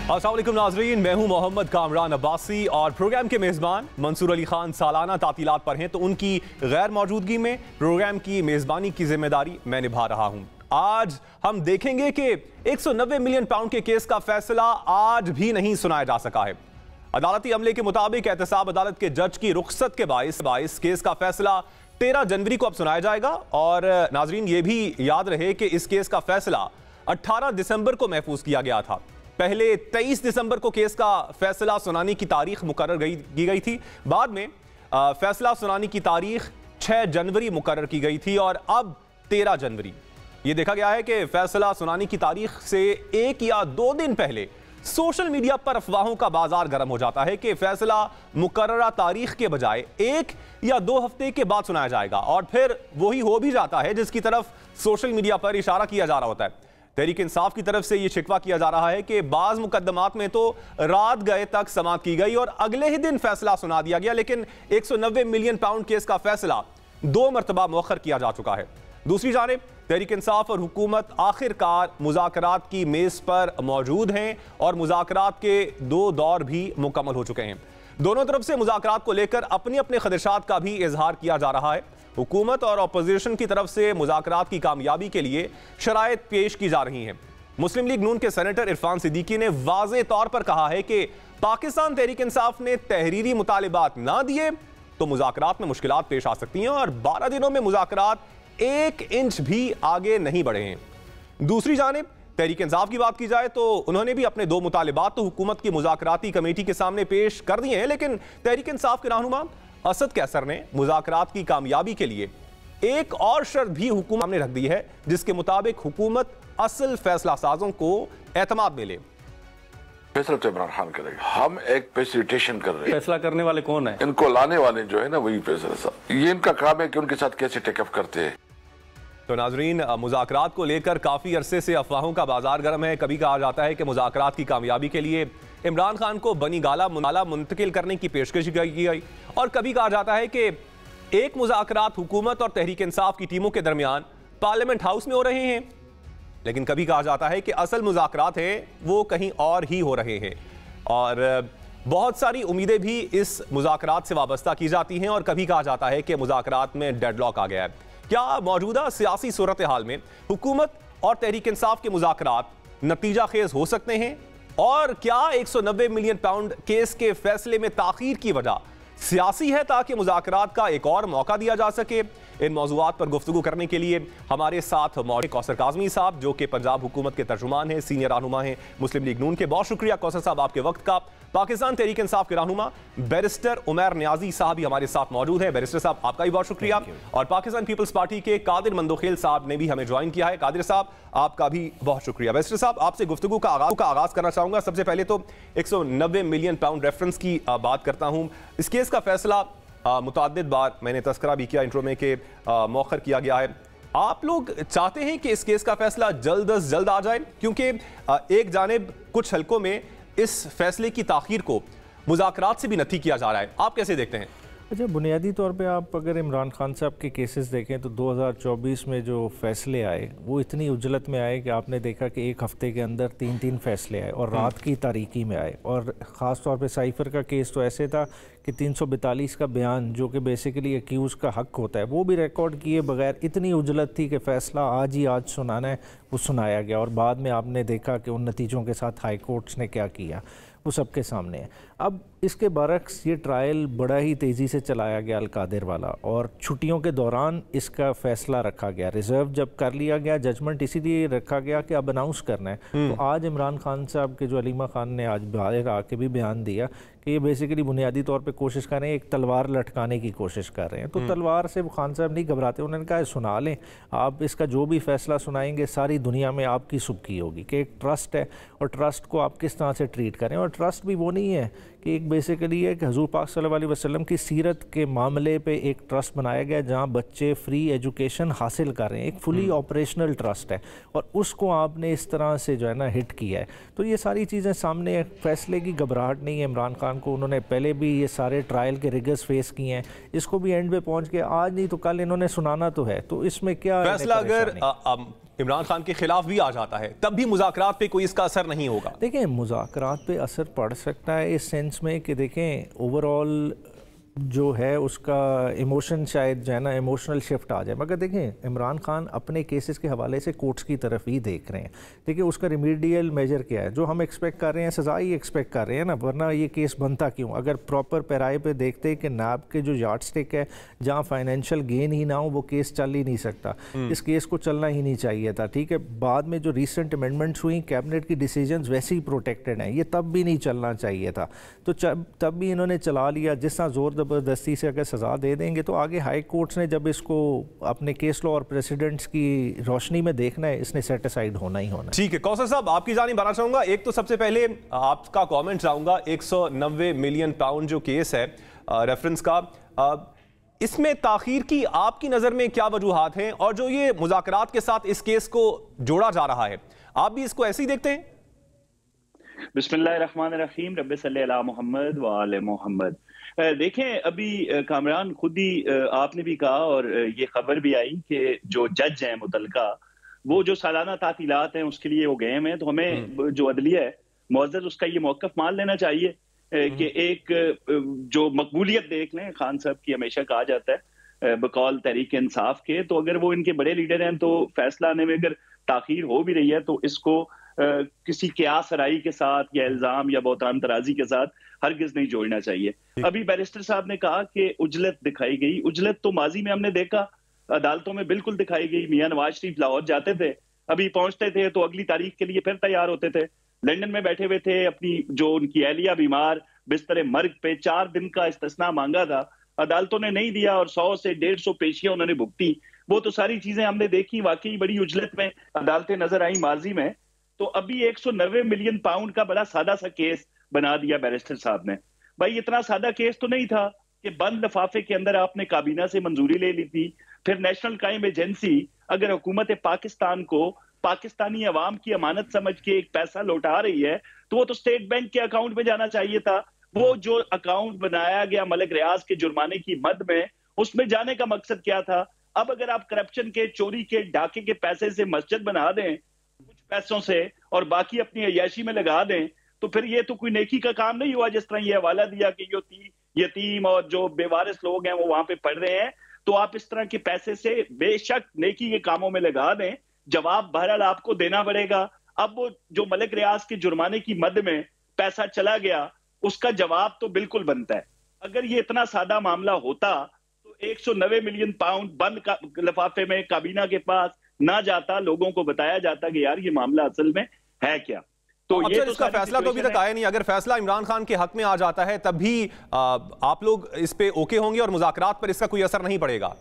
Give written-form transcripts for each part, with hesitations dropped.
अस्सलाम वालेकुम नाजरीन, मैं हूं मोहम्मद कामरान अब्बासी और प्रोग्राम के मेज़बान मंसूर अली खान सालाना तातीलात पर हैं, तो उनकी गैर मौजूदगी में प्रोग्राम की मेज़बानी की जिम्मेदारी मैं निभा रहा हूं। आज हम देखेंगे कि 190 मिलियन पाउंड के केस का फैसला आज भी नहीं सुनाया जा सका है। अदालती अमले के मुताबिक एहतसाब अदालत के जज की रुख्सत के बाइस केस का फैसला 13 जनवरी को अब सुनाया जाएगा। और नाजरीन ये भी याद रहे कि इस केस का फैसला 18 दिसंबर को महफूज किया गया था। पहले 23 दिसंबर को केस का फैसला सुनाने की तारीख मुकर्रर की गई थी, बाद में फैसला सुनाने की तारीख 6 जनवरी मुकर्रर की गई थी और अब 13 जनवरी। ये देखा गया है कि फैसला सुनाने की तारीख से 1 या 2 दिन पहले सोशल मीडिया पर अफवाहों का बाजार गर्म हो जाता है कि फैसला मुकर्ररा तारीख के बजाय 1 या 2 हफ्ते के बाद सुनाया जाएगा, और फिर वही हो भी जाता है जिसकी तरफ सोशल मीडिया पर इशारा किया जा रहा होता है। तहरीक इंसाफ की तरफ से यह शिकवा किया जा रहा है कि बाज मुकदमात में तो रात गए तक समाअत की गई और अगले ही दिन फैसला सुना दिया गया, लेकिन 190 मिलियन पाउंड केस का फैसला 2 मरतबा मौखर किया जा चुका है। दूसरी जानिब तहरीक इंसाफ और हुकूमत आखिरकार मुज़ाकरात की मेज पर मौजूद हैं और मुज़ाकरात के 2 दौर भी मुकम्मल हो चुके हैं। दोनों तरफ से मुज़ाकरात को लेकर अपने अपने खदशात का भी इजहार किया जा रहा है। हुकूमत और अपोजिशन की तरफ से मुज़ाकरात की कामयाबी के लिए शराइत पेश की जा रही हैं। मुस्लिम लीग नून के सेनेटर इरफान सिद्दीकी ने वाज़े तौर पर कहा है कि पाकिस्तान तहरीक इंसाफ ने तहरीरी मुतालिबात ना दिए तो मुज़ाकरात में मुश्किलात पेश आ सकती हैं और 12 दिनों में मुज़ाकरात 1 इंच भी आगे नहीं बढ़े हैं। दूसरी जानिब तहरीक इंसाफ की बात की जाए तो उन्होंने भी अपने 2 मुतालिबात तो हुकूमत की मुज़ाकराती कमेटी के सामने पेश कर दिए हैं, लेकिन तहरीक इंसाफ के रहनुमा असद कैसर ने मुज़ाकरात की कामयाबी के लिए एक और शर्त भी हुकूमत सामने रख दी है, जिसके मुताबिक हुकूमत असल फैसला साजों को एतमाद में ले। फैसला तो इमरान खान करेगा, हम एक फैसिलिटेशन कर रहे हैं। फैसला करने वाले कौन है? इनको लाने वाले जो है ना वही फैसला साहब, ये इनका काम है कि उनके साथ कैसे टेकअप करते हैं। तो नाजरीन, मुज़ाकरात को लेकर काफ़ी अरसे से अफवाहों का बाजार गर्म है। कभी कहा जाता है कि मुज़ाकरात की कामयाबी के लिए इमरान खान को बनी गाला मुंतकिल करने की पेशकश की गई, और कभी कहा जाता है कि एक मुज़ाकरात हुकूमत और तहरीक इंसाफ की टीमों के दरमियान पार्लियामेंट हाउस में हो रहे हैं, लेकिन कभी कहा जाता है कि असल मुज़ाकरात हैं वो कहीं और ही हो रहे हैं। और बहुत सारी उम्मीदें भी इस मुज़ाकरात से वाबस्ता की जाती हैं और कभी कहा जाता है कि मुज़ाकरात में डेडलॉक आ गया है। क्या मौजूदा सियासी सूरत हाल में हुकूमत और तहरीक इंसाफ के मुज़ाकरात नतीजा खेज हो सकते हैं? और क्या 190 मिलियन पाउंड केस के फैसले में ताखीर की वजह सियासी है ताकि मुज़ाकरात का एक और मौका दिया जा सके? इन मौज़ूआत पर गुफ्तगू करने के लिए हमारे साथ मौजूद कौसर काज़मी साहब, जो कि पंजाब हुकूमत के तर्जुमान हैं, सीनियर रहनुमा हैं मुस्लिम लीग नून के। बहुत शुक्रिया कौसर साहब आपके वक्त का। पाकिस्तान तहरीक इंसाफ के रहनुमा बैरिस्टर उमैर नियाजी साहब भी हमारे साथ मौजूद हैं। बैरिस्टर साहब आपका भी बहुत शुक्रिया। और पाकिस्तान पीपल्स पार्टी के कादिर मंदोखेल साहब ने भी हमें ज्वाइन किया है। कादिर साहब आपका भी बहुत शुक्रिया। बैरिस्टर साहब आपसे गुफ्तगू का आगाज करना चाहूंगा। सबसे पहले तो 190 मिलियन पाउंड रेफरेंस की बात करता हूं। इस केस का फैसला मुतअद्दिद बार मैंने तस्करा भी किया इंट्रो में कि मौखर किया गया है। आप लोग चाहते हैं कि इस केस का फैसला जल्द अज जल्द आ जाए, क्योंकि एक जानिब कुछ हलकों में इस फैसले की ताखीर को मुज़ाकरात से भी नफी किया जा रहा है। आप कैसे देखते हैं? अच्छा, बुनियादी तौर पे आप अगर इमरान खान साहब के केसेस देखें तो 2024 में जो फैसले आए वो इतनी उजलत में आए कि आपने देखा कि 1 हफ्ते के अंदर 3 फैसले आए और रात की तारीकी में आए। और ख़ास तौर पे साइफ़र का केस तो ऐसे था कि 342 का बयान जो कि बेसिकली एक्यूज़ का हक होता है वो भी रिकॉर्ड किए बगैर इतनी उजलत थी कि फ़ैसला आज सुनाना है वो सुनाया गया। और बाद में आपने देखा कि उन नतीजों के साथ हाई कोर्ट्स ने क्या किया वो सबके सामने है। अब इसके बरक्स ये ट्रायल बड़ा ही तेज़ी से चलाया गया अलकादिर वाला, और छुट्टियों के दौरान इसका फ़ैसला रखा गया। रिज़र्व जब कर लिया गया, जजमेंट इसीलिए रखा गया कि अब अनाउंस करना है। तो आज इमरान खान साहब के जो अलीमा खान ने आज बाहर आके भी बयान दिया कि ये बेसिकली बुनियादी तौर पे कोशिश कर रहे हैं, एक तलवार लटकाने की कोशिश कर रहे हैं। तो तलवार से खान साहब नहीं घबराते। उन्होंने कहा सुना लें, आप इसका जो भी फैसला सुनाएंगे सारी दुनिया में आपकी सुबकी होगी कि एक ट्रस्ट है और ट्रस्ट को आप किस तरह से ट्रीट करें। और ट्रस्ट भी वो नहीं है कि एक बेसिकली है कि हजूर पाक सल्लल्लाहु अलैहि वसल्लम की सीरत के मामले पे एक ट्रस्ट बनाया गया जहाँ बच्चे फ्री एजुकेशन हासिल कर रहे हैं। एक फुली ऑपरेशनल ट्रस्ट है और उसको आपने इस तरह से जो है ना हिट किया है। तो ये सारी चीज़ें सामने, फैसले की घबराहट नहीं है इमरान खान को। उन्होंने पहले भी ये सारे ट्रायल के रिगर्स फेस किए हैं, इसको भी एंड पे पहुँच के आज नहीं तो कल इन्होंने सुनाना तो है। तो इसमें क्या फैसला अगर इमरान खान के खिलाफ भी आ जाता है, तब भी मुज़ाकरात पे कोई इसका असर नहीं होगा? देखें, मुज़ाकरात पे असर पड़ सकता है इस सेंस में कि देखें ओवरऑल जो है उसका इमोशन शायद जो है ना इमोशनल शिफ्ट आ जाए, मगर देखें इमरान खान अपने केसेस के हवाले से कोर्ट्स की तरफ ही देख रहे हैं। देखिए उसका रिमीडियल मेजर क्या है, जो हम एक्सपेक्ट कर रहे हैं सज़ा ही एक्सपेक्ट कर रहे हैं ना, वरना ये केस बनता क्यों? अगर प्रॉपर पैराए पे देखते कि नाब के जो यार्ड स्टिक है जहाँ फाइनेंशियल गेन ही ना हो वो केस चल ही नहीं सकता, इस केस को चलना ही नहीं चाहिए था। ठीक है, बाद में जो रिसेंट अमेंडमेंट्स हुई कैबिनेट की डिसीजंस वैसे ही प्रोटेक्टेड हैं, ये तब भी नहीं चलना चाहिए था, तो तब भी इन्होंने चला लिया। जिस तरह जोर ज़बरदस्ती से अगर सज़ा दे देंगे तो आगे हाई कोर्ट्स ने जब इसको अपने केस लॉ और प्रेसिडेंट्स की रोशनी में देखना है, इसने सेट असाइड होना ही होना है। ठीक है कौसर साहब, आपकी जानिब आना चाहूँगा। एक तो सबसे पहले आपका कॉमेंट चाहूँगा 190 मिलियन पाउंड जो केस है रेफरेंस का, इसमें ताखीर की आपकी नज़र में क्या वजूहात हैं, और जो ये मुज़ाकरात के साथ इस केस को जोड़ा जा रहा है, आप भी इसको ऐसे ही देखते हैं? बिस्मिल्लाहिर्रहमानिर्रहीम, रब्बि सल्ली अला मुहम्मद व आले मुहम्मद। देखें अभी कामरान खुद ही आपने भी कहा और ये खबर भी आई कि जो जज हैं मुतलका वो जो सालाना तातीलात हैं उसके लिए वो गए हैं, तो हमें जो अदलिया है मुअज़्ज़ज़ उसका ये मौक़िफ़ मान लेना चाहिए कि एक जो मकबूलियत देख लें खान साहब की, हमेशा कहा जाता है बकौल तहरीक इंसाफ के, तो अगर वो इनके बड़े लीडर हैं तो फैसला आने में अगर ताखीर हो भी रही है तो इसको किसी क्यास राई के साथ या इल्जाम या बहतान तराजी के साथ हरगिज नहीं जोड़ना चाहिए। अभी बैरिस्टर साहब ने कहा कि उजलत दिखाई गई, उजलत तो माजी में हमने देखा, अदालतों में बिल्कुल दिखाई गई। मियां नवाज शरीफ लाहौर जाते थे, अभी पहुंचते थे तो अगली तारीख के लिए फिर तैयार होते थे, लंदन में बैठे हुए थे, अपनी जो उनकी एहलिया बीमार बिस्तर मर्ग पे 4 दिन का इस्तिस्ना मांगा था, अदालतों ने नहीं दिया और 100 से 150 पेशियां उन्होंने भुगती। वो तो सारी चीजें हमने देखी, वाकई बड़ी उजलत में अदालतें नजर आई माजी में। तो अभी 190 मिलियन पाउंड का बड़ा सादा सा केस बना दिया बैरिस्टर साहब ने। भाई इतना सादा केस तो नहीं था कि बंद लिफाफे के अंदर आपने काबीना से मंजूरी ले ली थी, फिर नेशनल क्राइम एजेंसी अगर हुकूमत पाकिस्तान को पाकिस्तानी अवाम की अमानत समझ के एक पैसा लौटा रही है तो वो तो स्टेट बैंक के अकाउंट में जाना चाहिए था। वो जो अकाउंट बनाया गया मलिक रियाज के जुर्माने की मद में, उसमें जाने का मकसद क्या था? अब अगर आप करप्शन के, चोरी के, डाके के पैसे से मस्जिद बना दें कुछ पैसों से और बाकी अपनी अय्याशी में लगा दें, तो फिर ये तो कोई नेकी का काम नहीं हुआ। जिस तरह ये हवाला दिया कि यतीम और जो बेवारिस लोग हैं वो वहां पे पढ़ रहे हैं, तो आप इस तरह के पैसे से बेशक नेकी के कामों में लगा दें, जवाब बहरहाल आपको देना पड़ेगा। अब वो जो मलिक रियाज के जुर्माने की मद में पैसा चला गया, उसका जवाब तो बिल्कुल बनता है। अगर ये इतना सादा मामला होता तो 190 मिलियन पाउंड बंद का लिफाफे में काबीना के पास ना जाता, लोगों को बताया जाता कि यार ये मामला असल में है क्या। तो ये तो इसका फैसला तो अभी तक आया नहीं। अगर फैसला इमरान खान के हक में आ जाता है तब भी आप लोग इस पे ओके होंगे और मुज़ाकरात पर इसका कोई असर नहीं पड़ेगा?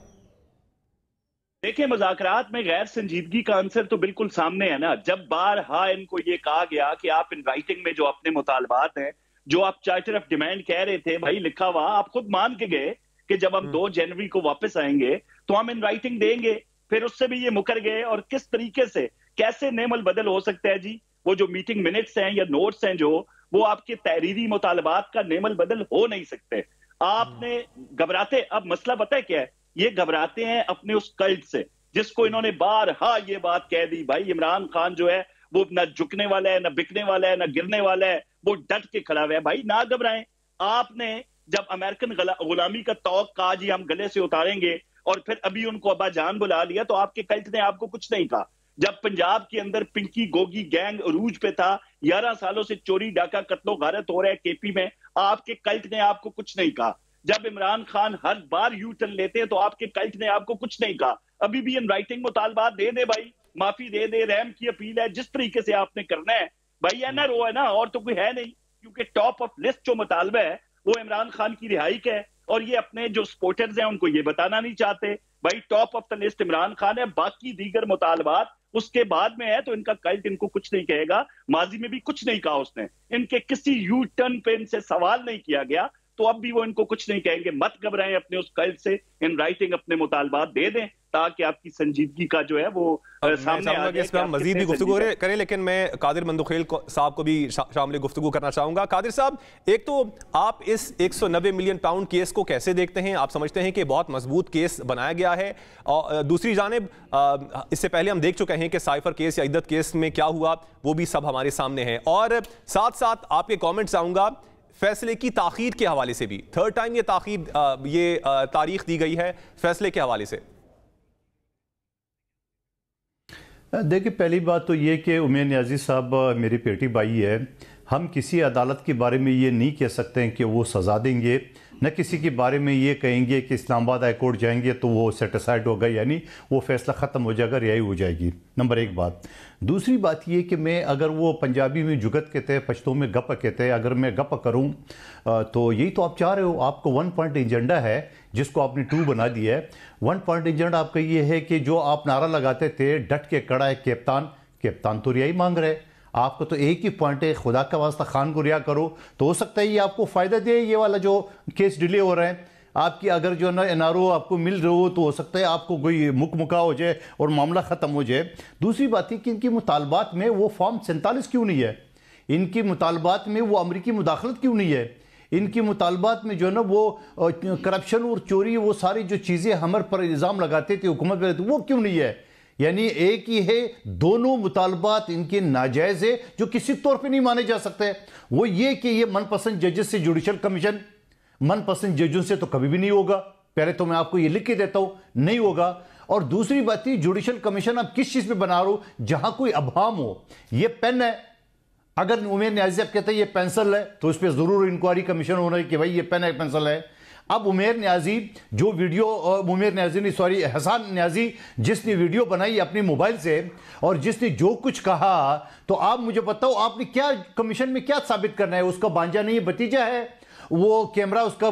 देखिए, मुज़ाकरात में गैर संजीदगी का आंसर तो बिल्कुल सामने है ना। जब बारहा इनको ये कहा गया कि आप इन राइटिंग में जो अपने मुतालबात हैं, जो आप चार्टर ऑफ डिमांड कह रहे थे, भाई लिखा हुआ, आप खुद मान के गए कि जब हम 2 जनवरी को वापस आएंगे तो हम इन राइटिंग देंगे, फिर उससे भी ये मुकर गए। और किस तरीके से, कैसे नेमल बदल हो सकता है जी? वो जो मीटिंग मिनट्स हैं या नोट्स हैं, जो वो आपके तहरीरी मुतालबात का नेमल बदल हो नहीं सकते। आपने घबराते, अब मसला पता है क्या है, ये घबराते हैं अपने उस कल्ट से जिसको इन्होंने बारहा ये बात कह दी, भाई इमरान खान जो है वो ना झुकने वाला है, ना बिकने वाला है, ना गिरने वाला है, वो डट के खड़ा हुआ है। भाई ना घबराएं। आपने जब अमेरिकन गुलामी का तौक कहा जी हम गले से उतारेंगे, और फिर अभी उनको अब्बा जान बुला लिया, तो आपके कल्ट ने आपको कुछ नहीं कहा। जब पंजाब के अंदर पिंकी गोगी गैंग अरूज पे था, 11 सालों से चोरी डाका कत्लो गारत हो रहा है केपी में, आपके कल्ट ने आपको कुछ नहीं कहा। जब इमरान खान हर बार यू टर्न लेते हैं तो आपके कल्ट ने आपको कुछ नहीं कहा। अभी भी इन राइटिंग मुतालबात दे दे भाई, माफी दे दे, रहम की अपील है, जिस तरीके से आपने करना है भाई। एनआरओ है ना, और तो कोई है नहीं, क्योंकि टॉप ऑफ लिस्ट जो मुतालबा है वो इमरान खान की रिहाई का है, और ये अपने जो सपोर्टर्स हैं उनको ये बताना नहीं चाहते। भाई top of the list Imran Khan है, बाकी दीगर मुतालबात उसके बाद में है, तो इनका कल्ट इनको कुछ नहीं कहेगा। माजी में भी कुछ नहीं कहा उसने, इनके किसी यू टर्न पे इनसे सवाल नहीं किया गया, तो तो अब भी वो इनको कुछ नहीं कहेंगे। मत घबराएं, अपने उस कल से इन राइटिंग अपने मुतालबात दे दें ताकि आपकी संजीदगी का जो है वो सामने आ जाए। इस पर हम मजीद भी गुफ्तगू करें, लेकिन मैं कादिर मंदुखेल साहब को भी शामिल गुफ्तगू करना चाहूंगा। कादिर साहब, एक तो आप इस 190 मिलियन पाउंड केस को कैसे देखते हैं? आप समझते हैं कि बहुत मजबूत केस बनाया गया है? और दूसरी जानिब इससे पहले हम देख चुके हैं कि साइफर केस या इद्दत केस में क्या हुआ, वो भी सब हमारे सामने है। और साथ साथ आपके कॉमेंट चाहूंगा फैसले की ताखीर के हवाले से भी। थर्ड टाइम ये ताखीर, ये तारीख दी गई है फैसले के हवाले से। देखिए, पहली बात तो ये कि उमैर नियाज़ी साहब मेरी पेटी भाई है। हम किसी अदालत के बारे में ये नहीं कह सकते हैं कि वो सज़ा देंगे, न किसी के बारे में ये कहेंगे कि इस्लामाबाद हाई कोर्ट जाएंगे तो वो सेटिस्फाइड होगा, यानी वो फैसला ख़त्म हो जाएगा, रिहाई हो जाएगी। नंबर एक बात। दूसरी बात ये कि मैं, अगर वो पंजाबी में जुगत कहते हैं, पश्तो में गप कहते हैं, अगर मैं गप करूं तो यही तो आप चाह रहे हो। आपको 1 पॉइंट एजेंडा है जिसको आपने 2 बना दिया है। 1 पॉइंट एजेंडा आपका ये है कि जो आप नारा लगाते थे डट के कड़ा है कप्तान, कप्तान तो रिहाई मांग रहे। आपको तो एक ही पॉइंट है, खुदा का वास्ता खान को रिहा करो। तो हो सकता है ये आपको फ़ायदा दे, ये वाला जो केस डिले हो रहे हैं आपकी, अगर जो ना एनआरओ आपको मिल रहे हो तो हो सकता है आपको कोई मुकमुका हो जाए और मामला ख़त्म हो जाए। दूसरी बात है कि इनकी मुतालबात में वो फॉर्म 47 क्यों नहीं है? इनकी मुतालबात में वो अमरीकी मुदाखलत क्यों नहीं है? इनकी मुतालबात में जो है ना वो करप्शन और चोरी, वो सारी जो चीज़ें हमारे पर इल्ज़ाम लगाते थे हुकूमत पर, वो क्यों नहीं है? यानी एक ही है, दोनों मुतालबात इनके नाजायज़ है जो किसी तौर पे नहीं माने जा सकते। वो ये कि ये मनपसंद जजेस से जुडिशल कमीशन, मनपसंद जजों से तो कभी भी नहीं होगा। पहले तो मैं आपको ये लिख के देता हूं, नहीं होगा। और दूसरी बात है, जुडिशल कमीशन आप किस चीज़ पे बना रहे हो? जहां कोई अभाम हो। ये पेन है, अगर उमैर नियाज़ी साहब कहते हैं ये पेंसिल है तो उस पर ज़रूर इंक्वायरी कमीशन होना है कि भाई ये पेन है, पेंसिल है। अब उमैर नियाज़ी जो वीडियो, उमैर नियाज़ी नहीं, सॉरी, हसन नियाज़ी, जिसने वीडियो बनाई अपनी मोबाइल से और जिसने जो कुछ कहा, तो आप मुझे बताओ आपने क्या कमीशन में क्या साबित करना है? उसका भांजा नहीं है, भतीजा है, वो कैमरा उसका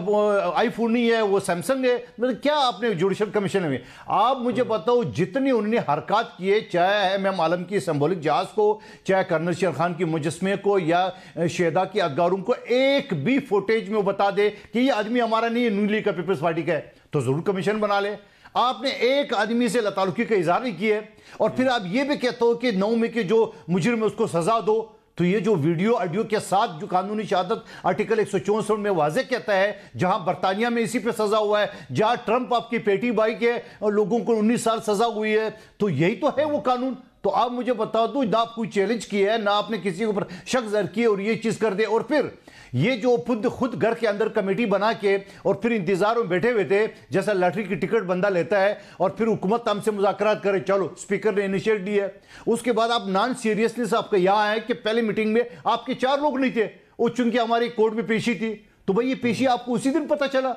आईफोन नहीं है, वो सैमसंग है, मतलब क्या आपने जुडिशल कमीशन में? आप मुझे बताओ जितनी उन्होंने हरकत किए, चाहे एम आलम की सिंबॉलिक जहाज को, चाहे कर्नल शेर खान की मुजस्मे को, या शहदा की अदगारों को, एक भी फुटेज में वो बता दे कि ये आदमी हमारा नहीं है, नून लीग का, पीपल्स पार्टी का है, तो जरूर कमीशन बना ले। आपने एक आदमी से लतालुकी का इजहार नहीं किया और फिर आप ये भी कहते हो कि 9 में के जो मुजरिम है उसको सजा दो। तो ये जो वीडियो ऑडियो के साथ जो कानूनी शहादत आर्टिकल 164 में वाज़ेह कहता है, जहां बरतानिया में इसी पे सजा हुआ है, जहां ट्रंप आपकी पेटी बाई के लोगों को 19 साल सजा हुई है, तो यही तो है वो कानून। तो आप मुझे बता दो, ना आप कोई चैलेंज किया है, ना आपने किसी के ऊपर शक ज़र किए और ये चीज़ कर दे। और फिर ये जो खुद घर के अंदर कमेटी बना के और फिर इंतजार में बैठे हुए थे, जैसा लॉटरी की टिकट बंदा लेता है और फिर हुकूमत हमसे मुज़ाकरात करे, चलो स्पीकर ने इनिशिएट दी है। उसके बाद आप नॉन सीरियसनेस आपका यहाँ है कि पहले मीटिंग में आपके 4 लोग नहीं थे, वो चूंकि हमारी कोर्ट में पेशी थी, तो भाई ये पेशी आपको उसी दिन पता चला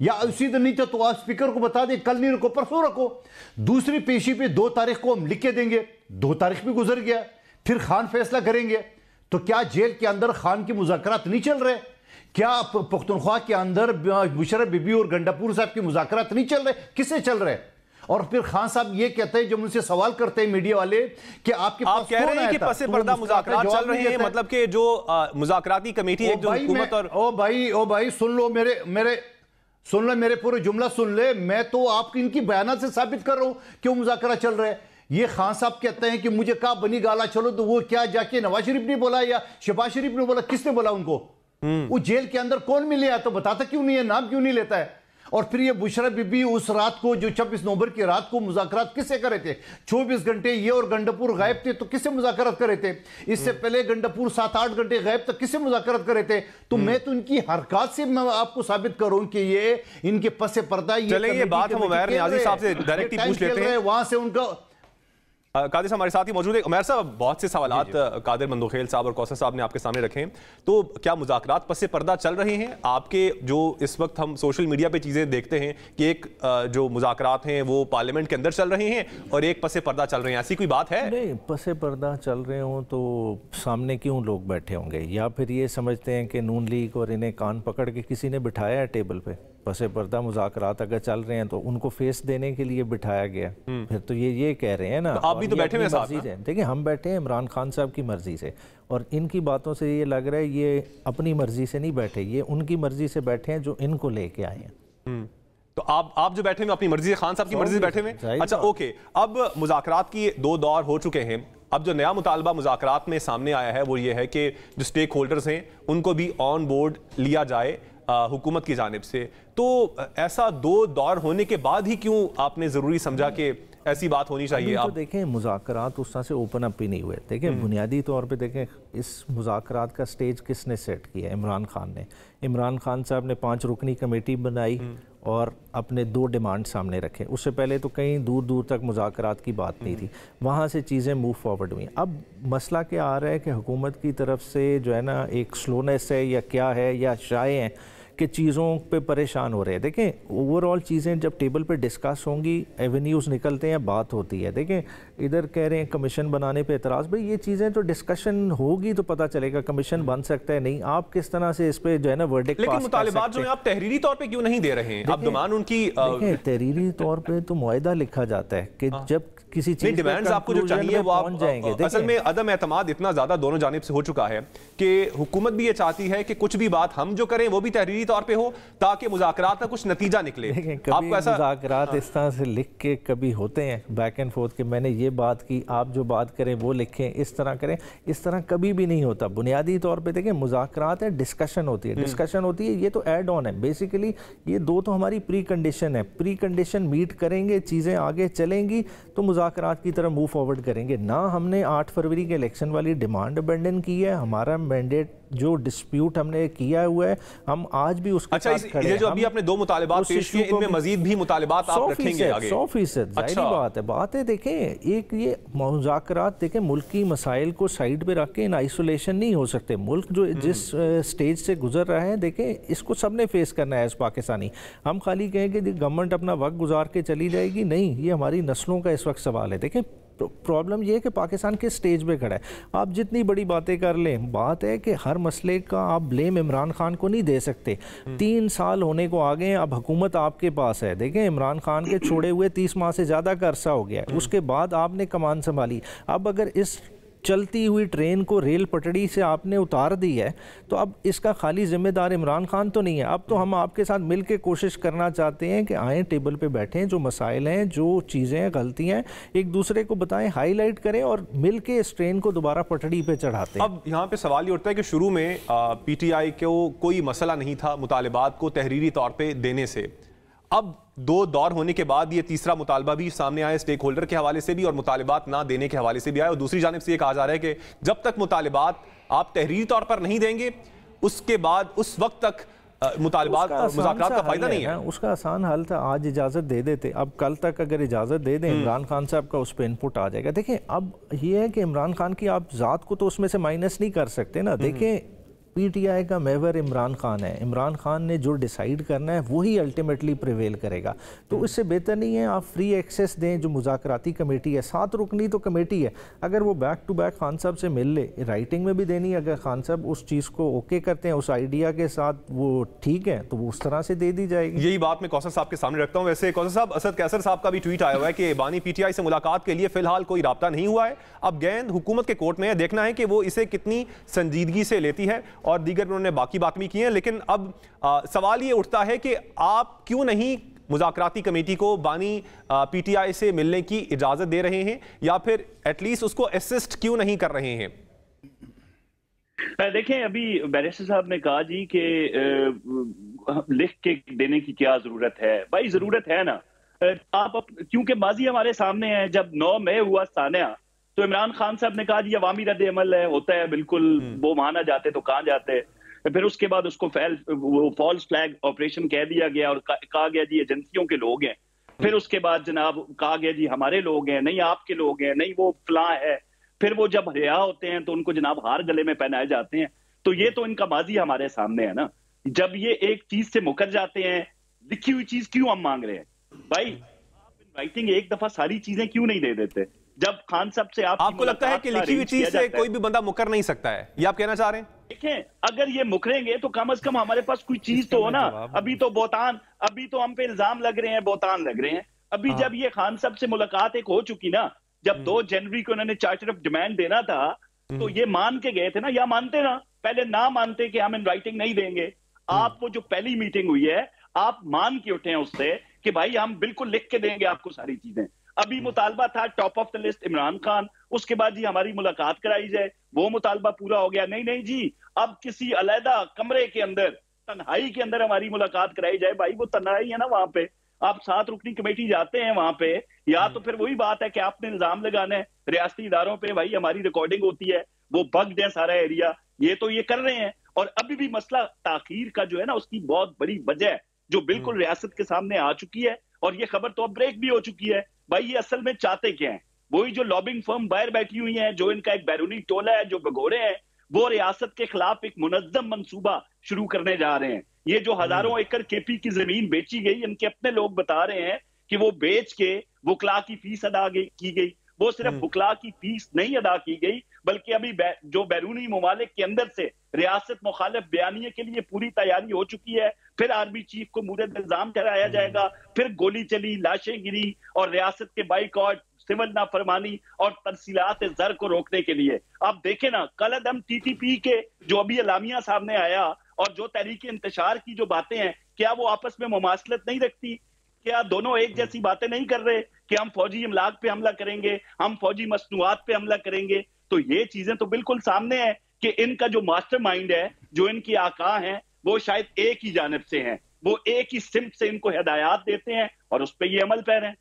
या उसी दिन नहीं था तो आप स्पीकर को बता दें, कल नहीं रखो, परसों रखो। दूसरी पेशी पे 2 तारीख को हम लिख के देंगे, 2 तारीख भी गुजर गया, फिर खान फैसला करेंगे। तो क्या जेल के अंदर खान की मुज़ाकरात नहीं चल रहे? क्या पख्तूनख्वा के अंदर मुशर्रफ बीबी और गंडापुर साहब की मुज़ाकरात नहीं चल रहे? किससे चल रहे? और फिर खान साहब ये कहते हैं, जब मुझसे सवाल करते हैं मीडिया वाले कि आपके पास कह रहे हैं कि पसे पर्दा मुज़ाकरात चल रहे हैं, मतलब कि जो मुज़ाकराती कमेटी एक जो हुकूमत और ओ भाई सुन लो, मेरे पूरे जुमला सुन ले। मैं तो आपकी इनकी बयानात से साबित कर रहा हूं क्यों मुज़ाकरा चल रहा है। ये खान साहब कहते हैं कि मुझे कहा बनी गाला चलो, तो वो क्या जाके नवाज शरीफ ने बोला या शहबाज शरीफ ने बोला? किसने बोला उनको? वो जेल के अंदर कौन मिले या तो बताता क्यों नहीं है, नाम क्यों नहीं लेता है? और फिर ये बुशरा बीबी उस रात को, जो 26 नवंबर की रात को मुज़ाकरात किससे करे थे? 24 घंटे ये और गंडापुर गायब थे, तो किससे मुज़ाकरात करे थे? इससे पहले गंडापुर 7-8 घंटे गायब, तो किससे मुज़ाकरात करे थे? तो मैं तो इनकी हरकत से मैं आपको साबित करूं कि ये इनके पसे पर्दा, ये बात हम उमैर नियाज़ी साहब से डायरेक्ट ही पूछ लेते हैं, वहां से उनका। कादिर साहब हमारे साथ ही मौजूद है। उमैर साहब, बहुत से सवालात कादिर मंदुखेल साहब और कौसर साहब ने आपके सामने रखे हैं, तो क्या मुज़ाकरात पसे पर्दा चल रहे हैं? आपके जो इस वक्त हम सोशल मीडिया पे चीज़ें देखते हैं कि एक जो मुज़ाकरात हैं वो पार्लियामेंट के अंदर चल रहे हैं और एक पसे पर्दा चल रहे हैं, ऐसी कोई बात है? नहीं, पसे पर्दा चल रहे हों तो सामने क्यों लोग बैठे होंगे? या फिर ये समझते हैं कि नून लीग और इन्हें कान पकड़ के किसी ने बिठाया है टेबल पे? पसे पर्दा मुज़ाकरात अगर चल रहे हैं तो उनको फेस देने के लिए बिठाया गया। फिर तो ये कह रहे हैं ना, तो आप भी तो बैठे हुए साथ हैं। देखिए हम बैठे हैं इमरान खान साहब की मर्जी से, और इनकी बातों से ये लग रहा है ये अपनी मर्जी से नहीं बैठे, ये उनकी मर्जी से बैठे हैं जो इनको लेके आए हैं। तो आप जो बैठे हैं अपनी मर्जी से, खान साहब की मर्जी से बैठे हुए। अच्छा ओके, अब मुज़ाकरात की 2 दौर हो चुके हैं। अब जो नया मुतालबा मुज़ाकरात में सामने आया है वो ये है कि जो स्टेक होल्डर्स हैं उनको भी ऑन बोर्ड लिया जाए हुकूमत की जानिब से। तो ऐसा 2 दौर होने के बाद ही क्यों आपने ज़रूरी समझा कि ऐसी बात होनी चाहिए? तो देखें मुज़ाकरात उस तरह से ओपन अप ही नहीं हुए। देखें बुनियादी तौर पे देखें इस मुज़ाकरात का स्टेज किसने सेट किया? इमरान खान ने। इमरान खान साहब ने 5 रुकनी कमेटी बनाई और अपने 2 डिमांड सामने रखे। उससे पहले तो कहीं दूर दूर तक मुज़ाकरात की बात नहीं थी, वहाँ से चीज़ें मूव फॉरवर्ड हुई। अब मसला क्या आ रहा है कि हुकूमत की तरफ से जो है ना एक स्लोनेस है या क्या है या शाये हैं कि चीज़ों पे परेशान हो रहे हैं। देखें ओवरऑल चीज़ें जब टेबल पे डिस्कस होंगी, एवेन्यूज़ निकलते हैं, बात होती है। देखें इधर कह रहे हैं कमीशन बनाने पे एतराज़, भाई ये चीज़ें तो डिस्कशन होगी तो पता चलेगा कमीशन बन सकता है नहीं। आप किस तरह से इस पे जो है ना वर्डिक्ट लेकिन मुतालिबात जो है आप तहरीरी तौर पे क्यों नहीं दे रहे हैं? आप डिमांड उनकी तहरीरी तौर पे तो मुआहिदा लिखा जाता है कि जब किसी चीज़ डिमांड्स आपको जो चाहिए वो आप जाएंगे। असल में अदम एतमाद इतना ज़्यादा दोनों जानिब से हो चुका है कि हुकूमत भी ये चाहती है कि कुछ भी बात हम जो करें वो भी तहरीरी तौर पे हो ताकि मुज़ाकरात का कुछ नतीजा निकले। आपको ऐसा मुज़ाकरात इस तरह से लिख के कभी होते हैं बैक एंड फोर्थ के मैंने ये बात की, आप जो बात करें वो लिखें, इस तरह करें, इस तरह कभी भी नहीं होता। बुनियादी तौर पे देखें मुज़ाकरात है, डिस्कशन होती है, डिस्कशन होती है, ये तो ऐड ऑन है। बेसिकली ये 2 तो हमारी प्री कंडीशन है। प्री कंडीशन मीट करेंगे, चीज़ें आगे चलेंगी तो मुज़ाकरात की तरफ मूव फॉरवर्ड करेंगे। ना हमने 8 फरवरी के इलेक्शन वाली डिमांड अबेंडन की है। हमारा मैंडेट जो डिस्प्यूट हमने किया हुआ है हम आज भी उसके साथ खड़े हैं। ये जो अभी आपने 2 मुतालिबात पेश किए इनमें मजीद भी मुतालिबात आप रखेंगे आगे? 100% जाहिर बात है। देखें एक ये मुज़ाकरात देखें मुल्क की मसाइल को साइड पे रख के इन आइसोलेशन नहीं हो सकते। मुल्क जो जिस स्टेज से गुजर रहा है देखें इसको सब ने फेस करना है। इस पाकिस्तानी हम खाली कहें कि गवर्नमेंट अपना वक्त गुजार के चली जाएगी, नहीं, ये हमारी नस्लों का इस वक्त सवाल है। देखें प्रॉब्लम ये है कि पाकिस्तान के स्टेज पे खड़ा है। आप जितनी बड़ी बातें कर लें, बात है कि हर मसले का आप ब्लेम इमरान खान को नहीं दे सकते। 3 साल होने को आ गए हैं, अब हुकूमत आपके पास है। देखें इमरान खान के छोड़े हुए 30 माह से ज़्यादा का अरसा हो गया है, उसके बाद आपने कमान संभाली। अब अगर इस चलती हुई ट्रेन को रेल पटड़ी से आपने उतार दी है तो अब इसका खाली जिम्मेदार इमरान खान तो नहीं है। अब तो हम आपके साथ मिल के कोशिश करना चाहते हैं कि आएँ टेबल पे बैठें, जो मसाइल हैं, जो चीज़ें हैं, गलतियाँ हैं, एक दूसरे को बताएं, हाईलाइट करें और मिल के इस ट्रेन को दोबारा पटड़ी पे चढ़ाते हैं। अब यहाँ पे सवाल ये उठता है कि शुरू में PTI को कोई मसला नहीं था मुतालिबात को तहरीरी तौर पर देने से। अब 2 दौर होने के बाद ये तीसरा मुतालबा भी सामने आया स्टेक होल्डर के हवाले से भी और मुतालिबात ना देने के हवाले से भी आया। और दूसरी जानिब से ये कहा जा रहा है कि जब तक मुतालिबात आप तहरीरी तौर पर नहीं देंगे उसके बाद उस वक्त तक मुतालिबात मुज़ाकरात का फायदा नहीं है। उसका आसान हल था, आज इजाज़त दे देते, अब कल तक अगर इजाज़त दे दें इमरान खान साहब का उस पर इनपुट आ जाएगा। देखें अब ये है कि इमरान खान की आप ज़ात को तो उसमें से माइनस नहीं कर सकते ना। देखें PTI का महवर इमरान खान है। इमरान खान ने जो डिसाइड करना है वही अल्टीमेटली प्रिवेल करेगा। तो इससे बेहतर नहीं है आप फ्री एक्सेस दें। जो मुज़ाकराती कमेटी है, 7 रुकनी तो कमेटी है, अगर वो बैक टू बैक खान साहब से मिल ले, राइटिंग में भी देनी, अगर खान साहब उस चीज़ को ओके करते हैं, उस आइडिया के साथ वो ठीक है तो वो उस तरह से दे दी जाएगी। यही बात मैं कौसर साहब के सामने रखता हूँ। वैसे कौसर साहब, असद कैसर साहब का भी ट्वीट आया हुआ है कि बानी PTI से मुलाकात के लिए फिलहाल कोई राब्ता नहीं हुआ है। अब गेंद हुकूमत के कोर्ट में है, देखना है कि वो इसे कितनी संजीदगी से लेती है। और दीगर उन्होंने बाकी बात भी की है। लेकिन अब सवाल ये उठता है कि आप क्यों नहीं मुज़ाकराती कमेटी को बानी PTI से मिलने की इजाजत दे रहे हैं या फिर एटलीस्ट उसको असिस्ट क्यों नहीं कर रहे हैं? देखें अभी बैरिस्टर साहब ने कहा जी कि लिख के देने की क्या जरूरत है। भाई जरूरत है ना, आप क्योंकि माजी हमारे सामने है। जब 9 मई हुआ सानिया तो इमरान खान साहब ने कहा जी अवामी रद्द अमल है, होता है बिल्कुल, वो वहां ना जाते तो कहां जाते। फिर उसके बाद उसको फॉल्स फ्लैग ऑपरेशन कह दिया गया और कहा गया जी एजेंसियों के लोग हैं। फिर उसके बाद जनाब कहा गया जी हमारे लोग हैं, नहीं आपके लोग हैं, नहीं वो फलां है। फिर वो जब रिहा होते हैं तो उनको जनाब हार गले में पहनाए जाते हैं। तो ये तो इनका माजी हमारे सामने है ना। जब ये एक चीज से मुकर जाते हैं, लिखी हुई चीज क्यों हम मांग रहे हैं? भाई आप इन राइटिंग एक दफा सारी चीजें क्यों नहीं दे देते? जब खान साहब से आपको लगता है कि लिखी हुई चीज से कोई भी बंदा मुकर नहीं सकता है, ये आप कहना चाह रहे हैं? देखें, अगर ये मुकरेंगे तो कम से कम हमारे पास कोई चीज तो हो ना। अभी तो हम पे इल्जाम लग रहे हैं, बोतान लग रहे हैं। अभी जब ये खान साहब से मुलाकात एक हो चुकी ना, जब 2 जनवरी को उन्होंने चार्टर ऑफ डिमांड देना था, तो ये मान के गए थे ना, या मानते ना, पहले ना मानते कि हम इन राइटिंग नहीं देंगे। आप वो जो पहली मीटिंग हुई है, आप मान के उठे हैं उससे कि भाई हम बिल्कुल लिख के देंगे आपको सारी चीजें। अभी मुतालबा था top of the list Imran Khan, उसके बाद जी हमारी मुलाकात कराई जाए, वो मुतालबा पूरा हो गया। नहीं नहीं जी, अब किसी अलहदा कमरे के अंदर, तन्हाई के अंदर हमारी मुलाकात कराई जाए। भाई वो तन्हाई है ना, वहां पे आप 7 रुकनी कमेटी जाते हैं वहां पे, या तो फिर वही बात है कि आपने इल्जाम लगाना है रियासती इदारों पे, भाई हमारी रिकॉर्डिंग होती है, वो बग दें सारा एरिया, ये तो ये कर रहे हैं। और अभी भी मसला ताखीर का जो है ना, उसकी बहुत बड़ी वजह जो बिल्कुल रियासत के सामने आ चुकी है, और ये खबर तो अब ब्रेक भी हो चुकी है। भाई ये असल में चाहते क्या है? वही जो लॉबिंग फर्म बाहर बैठी हुई है, जो इनका एक बैरूनी टोला है जो भगोड़े हैं, वो रियासत के खिलाफ एक मुनज्जम मंसूबा शुरू करने जा रहे हैं। ये जो हजारों एकड़ केपी की जमीन बेची गई, इनके अपने लोग बता रहे हैं कि वो बेच के वकला की फीस अदा की गई। वो सिर्फ वकला की फीस नहीं अदा की गई, बल्कि अभी जो बैरूनी ममालिक के अंदर से रियासत मुखालिफ बयानिए के लिए पूरी तैयारी हो चुकी है। फिर आर्मी चीफ को मुरद इल्जाम ठहराया जाएगा, फिर गोली चली, लाशें गिरी, और रियासत के बाइकॉट, सिविल नाफरमानी और तरसीलात ज़र को रोकने के लिए। आप देखें ना, कलअदम टीटीपी के जो अभी अलामिया सामने आया, और जो तहरीक इंतशार की जो बातें हैं, क्या वो आपस में मुमासलत नहीं रखती? क्या दोनों एक जैसी बातें नहीं कर रहे कि हम फौजी इमलाक पे हमला करेंगे, हम फौजी मसनूआत पे हमला करेंगे? तो ये चीजें तो बिल्कुल सामने है कि इनका जो मास्टरमाइंड है, जो इनकी आका हैं, वो शायद एक ही जानिब से हैं, वो एक ही सिम्त से इनको हिदायत देते हैं और उस पर ये अमल पैर हैं।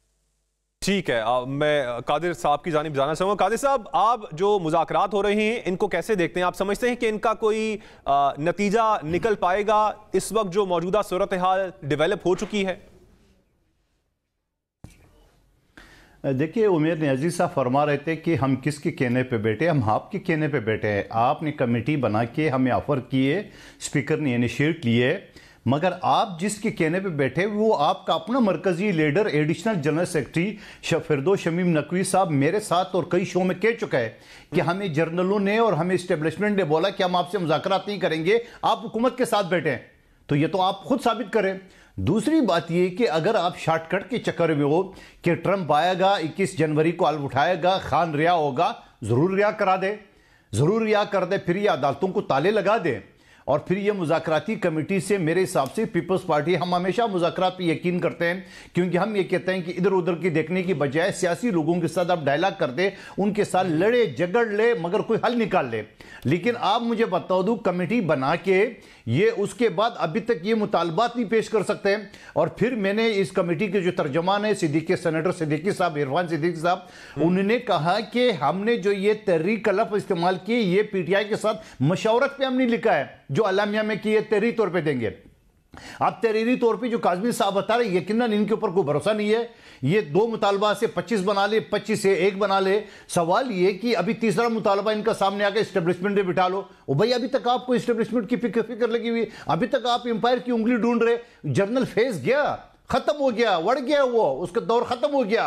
ठीक है, मैं कादिर साहब की जानिब जाना चाहूँगा। कादिर साहब, आप जो मुज़ाकरात हो रहे हैं, इनको कैसे देखते हैं? आप समझते हैं कि इनका कोई नतीजा निकल पाएगा इस वक्त जो मौजूदा सूरत हाल डेवलप हो चुकी है? देखिए, उमेर नियाजी साहब फरमा रहे थे कि हम किसके कहने पे बैठे, हम आपके कहने पे बैठे हैं। आपने कमेटी बना के हमें ऑफर किए, स्पीकर ने इनिशिएट लिए, मगर आप जिसके कहने पे बैठे वो आपका अपना मरकजी लीडर एडिशनल जनरल सेक्रेटरी फिरदौस शमीम नकवी साहब मेरे साथ और कई शो में कह चुका है कि हमें जर्नलों ने और हमें इस्टेब्लिशमेंट ने बोला कि हम आपसे मुज़ाकरात नहीं करेंगे, आप हुकूमत के साथ बैठे हैं। तो ये तो आप खुद साबित करें। दूसरी बात ये कि अगर आप शॉर्टकट के चक्कर में हो कि ट्रंप आएगा, 21 जनवरी को आल उठाएगा, खान रिहा होगा, जरूर रिहा करा दे, जरूर रिहा कर दे, फिर ये अदालतों को ताले लगा दे, और फिर ये मुज़ाकराती कमेटी से मेरे हिसाब से पीपल्स पार्टी, हम हमेशा मुज़ाकरात पे यकीन करते हैं, क्योंकि हम ये कहते हैं कि इधर उधर की देखने की बजाय सियासी लोगों के साथ आप डायलॉग कर दे, उनके साथ लड़े झगड़ ले, मगर कोई हल निकाल ले। लेकिन आप मुझे बता दूं, कमेटी बना के ये उसके बाद अभी तक ये मुतालबात नहीं पेश कर सकते हैं। और फिर मैंने इस कमेटी के जो तर्जमान है सिद्दीकी, सेनेटर सिद्दीकी साहब, इरफान सिद्दीकी साहब, उन्होंने कहा कि हमने जो ये तहरीक का लफ्ज़ इस्तेमाल किए, ये पीटीआई के साथ मशवरत पे हमने लिखा है, जो अलामिया में कि ये तहरीरी तौर पे देंगे। अब तहरीरी तौर पे जो काज़मी साहब बता रहे, यकीनन इनके ऊपर कोई भरोसा नहीं है। ये 2 मुतालबा से 25 बना ले, 25 से 1 बना ले। सवाल ये कि अभी तीसरा मुतालबा इनका सामने आकर इस्टेब्लिशमेंट में बिठा लो। ओ भाई, अभी तक आपको इस्टेब्लिशमेंट की फिक्र लगी हुई, अभी तक आप एम्पायर की उंगली ढूंढ रहे। जनरल फेज गया, खत्म हो गया, वड़ गया, वो उसका दौर खत्म हो गया।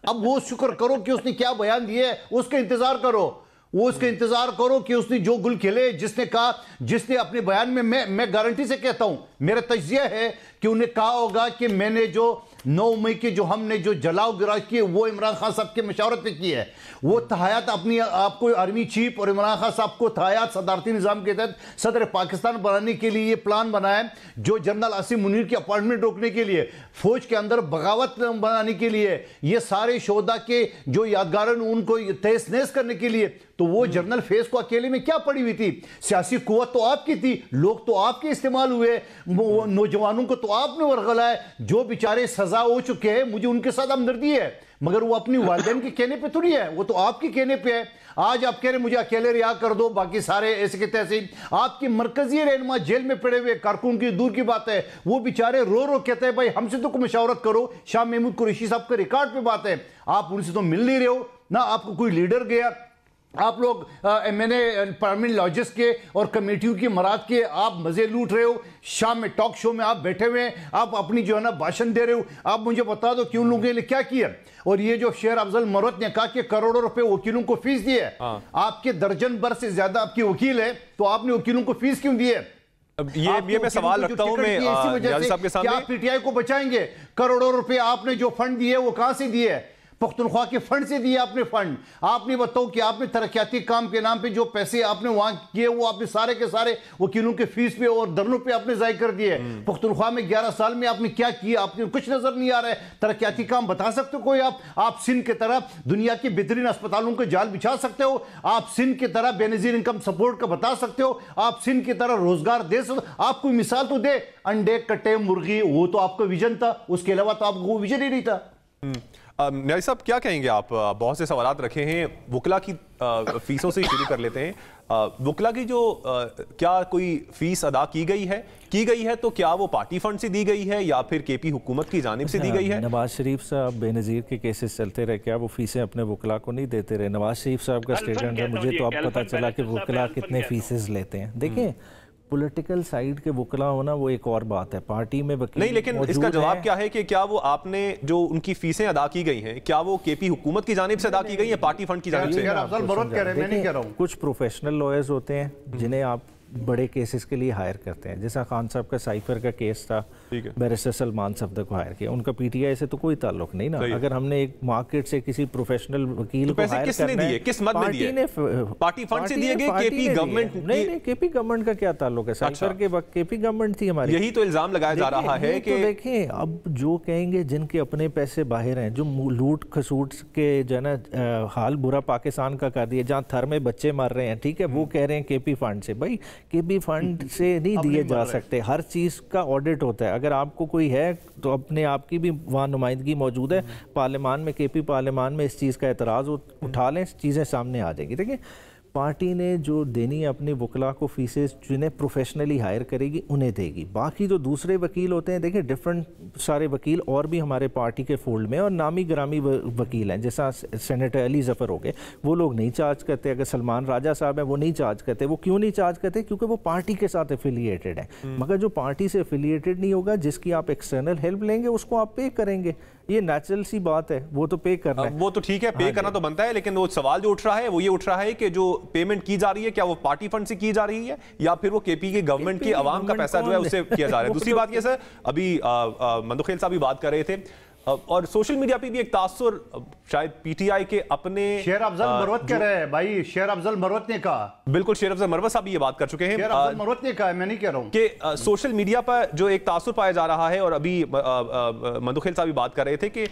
अब वो शुक्र करो कि उसने क्या बयान दिए, उसका इंतजार करो, वो उसका इंतजार करो कि उसने जो गुल खिले, जिसने कहा, जिसने अपने बयान में, मैं गारंटी से कहता हूं, मेरा तज्जिया है कि उन्हें कहा होगा कि मैंने जो 9 मई के जो हमने जो जलाओ गिरा किए, वो इमरान खान साहब के मशावरत पे की है। वो तहयात अपनी आपको आर्मी चीफ और इमरान खान साहब को तहयात सदारती निज़ाम के तहत सदर पाकिस्तान बनाने के लिए ये प्लान बनाया, जो जनरल आसिम मुनीर की अपॉइंटमेंट रोकने के लिए, फौज के अंदर बगावत बनाने के लिए, ये सारे शोधा के जो यादगार उनको तहस नहस करने के लिए। तो वो जनरल फेस को अकेले में क्या पड़ी हुई थी? सियासी कुव्वत तो आपकी थी, लोग तो आपके इस्तेमाल हुए, नौजवानों को तो आपने वरगला है। जो बेचारे सजा हो चुके हैं, मुझे उनके साथ हमदर्दी है, मगर वो अपनी वालिदैन के कहने पे थोड़ी है, वो तो आपके कहने पे है। आज आप कह रहे मुझे अकेले रिहा कर दो, बाकी सारे ऐसे के तैसे। आपकी मरकजी रहनुमा जेल में पड़े हुए कारकुन की दूर की बात है, वो बेचारे रो रो कहते हैं भाई हमसे तो कोई मशावरत करो। शाह महमूद कुरैशी साहब के रिकॉर्ड पे बात है, आप उनसे तो मिल नहीं रहे हो ना, आपको कोई लीडर गया आप लोग मैंने परमानेंट लॉजेस के और कमेटियों की मराद के आप मजे लूट रहे हो, शाम में टॉक शो में आप बैठे हुए हैं, आप अपनी जो है ना भाषण दे रहे हो। आप मुझे बता दो कि उन लोगों ने क्या किया। और ये जो शेर अफजल मरवत ने कहा कि करोड़ों रुपए वकीलों को फीस दी है, आपके दर्जन भर से ज्यादा आपकी वकील है, तो आपने वकीलों को फीस क्यों दी है? अब ये मैं सवाल रखता हूं मैं नियाज़ी साहब के सामने। आप पीटीआई को बचाएंगे? करोड़ों रुपए आपने जो फंड दिए वो कहां से दिए? पख्तूनख्वा के फंड से दिए आपने फंड। आपने बताओ कि आपने तरक्याती काम के नाम पे जो पैसे आपने वहां किए वो आपने सारे के सारे वकीलों के फीस पे और धरनों पे आपने जाय कर दिए। पख्तूनख्वा में 11 साल में आपने क्या किया? आपने कुछ नजर नहीं आ रहा है। तरक्याती काम बता सकते हो कोई? आप सिंध की तरह दुनिया के बेहतरीन अस्पतालों के जाल बिछा सकते हो? आप सिंध की तरह बेनजीर इनकम सपोर्ट का बता सकते हो? आप सिंध की तरह रोजगार दे सकते? आप कोई मिसाल तो दे। अंडे कट्टे मुर्गी वो तो आपका विजन था, उसके अलावा तो आपको वो विजन ही नहीं था। नियाज़ी साहब क्या कहेंगे आप? बहुत से सवाल रखे हैं, वकला की फीसों से शुरू कर लेते हैं। वकला की जो क्या कोई फीस अदा की गई है तो क्या वो पार्टी फंड से दी गई है या फिर केपी हुकूमत की जानिब से दी गई है? नवाज शरीफ साहब बेनज़ीर के केसेस चलते रहे, क्या वो फीसें अपने वकला को नहीं देते रहे? नवाज शरीफ साहब का स्टेटमेंट है, मुझे तो अब पता चला कि वकला कितने फीसेस लेते हैं। देखिए पॉलिटिकल साइड के वकला होना वो एक और बात है, पार्टी में वकील नहीं, लेकिन इसका जवाब क्या है कि क्या वो आपने जो उनकी फीसें अदा की गई हैं क्या वो केपी हुकूमत की जानिब से अदा की गई है पार्टी फंड की जानिब से? अफजल मरवत कह रहे हैं, मैं नहीं कह रहा हूं। कुछ प्रोफेशनल लॉयर्स होते हैं जिन्हें आप बड़े केसेस के लिए हायर करते हैं, जैसा खान साहब का साइफर का केस था, बैरिस्टर सलमान सफदर को हायर किया, उनका पीटीआई से तो कोई ताल्लुक नहीं ना। अगर हमने एक मार्केट से किसी प्रोफेशनल वकील को हायर करना है, किस मद में दिए? पार्टी फंड से दिए गए? KP government? नहीं, केपी गवर्नमेंट का क्या ताल्लुक है? साइफर के वक्त केपी गवर्नमेंट थी हमारी। यही तो इल्जाम लगाया जा रहा है कि देखें अब जो कहेंगे जिनके अपने पैसे बाहर हैं, जो लूट खसूट के जो है ना हाल बुरा पाकिस्तान का कर दिया, जहाँ थर में बच्चे मर रहे हैं, ठीक है, वो कह रहे हैं केपी फंड से। भाई केपी फंड से नहीं दिए जा सकते, हर चीज़ का ऑडिट होता है। अगर आपको कोई है तो अपने आप की भी वहाँ नुमाइंदगी मौजूद है पार्लियामान में, केपी पार्लियामान में इस चीज़ का एतराज़ उठा लें, चीज़ें सामने आ जाएगी। देखिए पार्टी ने जो देनी है अपने वकला को फीसेस, जिन्हें प्रोफेशनली हायर करेगी उन्हें देगी। बाकी जो दूसरे वकील होते हैं, देखिए डिफरेंट सारे वकील और भी हमारे पार्टी के फोल्ड में और नामी ग्रामी वकील हैं, जैसा सेनेटर अली जफ़र हो गए, वो लोग नहीं चार्ज करते। अगर सलमान राजा साहब हैं वो नहीं चार्ज करते। वो क्यों नहीं चार्ज करते? क्योंकि वो पार्टी के साथ एफिलिएटेड है। मगर जो पार्टी से एफिलिएटेड नहीं होगा, जिसकी आप एक्सटर्नल हेल्प लेंगे उसको आप पे करेंगे, ये नेचुरल सी बात है, वो तो पे करना है। वो तो ठीक है, पे करना तो बनता है, लेकिन वो सवाल जो उठ रहा है वो ये उठ रहा है कि जो पेमेंट की जा रही है क्या वो पार्टी फंड से की जा रही है या फिर वो केपी के गवर्नमेंट की आवाम का पैसा जो है उससे किया जा रहा है? दूसरी बात ये सर, अभी मंदुखेल साहब भी बात कर रहे थे और सोशल मीडिया पे भी एक तासुर शायद पीटीआई के अपने शेर अफजल मरवत कह रहे हैं भाई, शेर अफजल मरवत ने कहा। बिल्कुल, शेर अफजल मरवत साहब भी ये बात कर चुके हैं। शेर अफजल मरवत ने कहा, मैं नहीं कह रहा हूं कि सोशल मीडिया पर जो एक तासुर पाया जा रहा है, और अभी मंदुखेल साहब भी बात कर रहे थे कि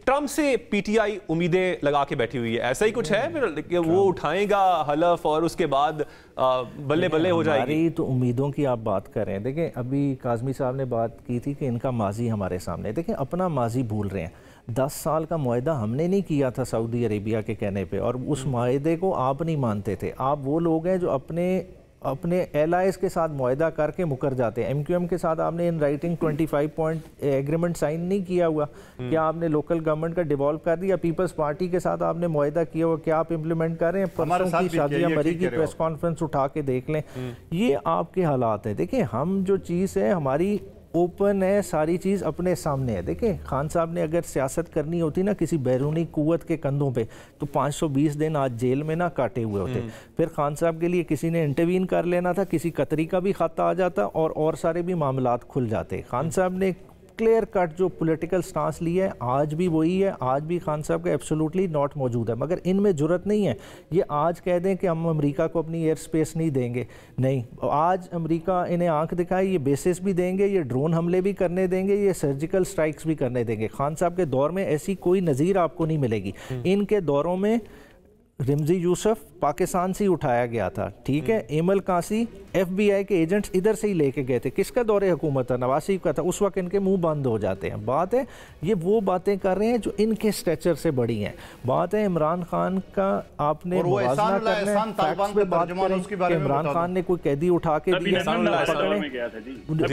ट्रंप से पीटीआई उम्मीदें लगा के बैठी हुई है। ऐसा ही कुछ है फिर वो उठाएगा हलफ और उसके बाद बल्ले बल्ले हो जाएगी? तो उम्मीदों की आप बात कर रहे हैं। देखें अभी काज़मी साहब ने बात की थी कि इनका माजी हमारे सामने, देखें अपना माजी भूल रहे हैं। 10 साल का मुआहदा हमने नहीं किया था सऊदी अरेबिया के कहने पे, और उस मुआहदे को आप नहीं मानते थे। आप वो लोग हैं जो अपने एलाइज के साथ मुआहदा करके मुकर जाते हैं। एमक्यूएम के साथ आपने in writing 25 point agreement sign नहीं किया हुआ, क्या आपने लोकल गवर्नमेंट का डिवॉल्व कर दिया? पीपल्स पार्टी के साथ आपने मुआहदा किया हुआ, क्या आप इम्प्लीमेंट कर रहे हैं? परसों की शादिया मरी की प्रेस कॉन्फ्रेंस उठा के देख लें, ये आपके हालात हैं। देखिए हम जो चीज़ है हमारी ओपन है, सारी चीज़ अपने सामने है। देखिए खान साहब ने अगर सियासत करनी होती ना किसी बैरूनी कुव्वत के कंधों पे, तो 520 दिन आज जेल में ना काटे हुए होते। फिर खान साहब के लिए किसी ने इंटरवीन कर लेना था, किसी कतरी का भी खाता आ जाता और सारे भी मामलात खुल जाते। खान साहब ने क्लियर कट जो पॉलिटिकल स्टांस ली है आज भी वही है, आज भी खान साहब का एब्सोल्युटली नॉट मौजूद है। मगर इनमें जुर्रत नहीं है ये आज कह दें कि हम अमेरिका को अपनी एयर स्पेस नहीं देंगे। नहीं, आज अमेरिका इन्हें आंख दिखाई, ये बेसिस भी देंगे, ये ड्रोन हमले भी करने देंगे, ये सर्जिकल स्ट्राइक्स भी करने देंगे। खान साहब के दौर में ऐसी कोई नज़ीर आपको नहीं मिलेगी। इनके दौरों में रिमजी यूसुफ पाकिस्तान से ही उठाया गया था, ठीक है, एमल कासी FBI के एजेंट्स इधर से ही लेके गए थे। किसका दौरे हुकूमत था? नवाज शरीफ का था। उस वक्त इनके मुंह बंद हो जाते हैं। बात है ये वो बातें कर रहे हैं जो इनके स्टेचर से बड़ी हैं। बात है इमरान खान का आपने मुवाजना करना है, फैक्ट्स पे बात करें। इमरान खान ने कोई कैदी उठा के दिए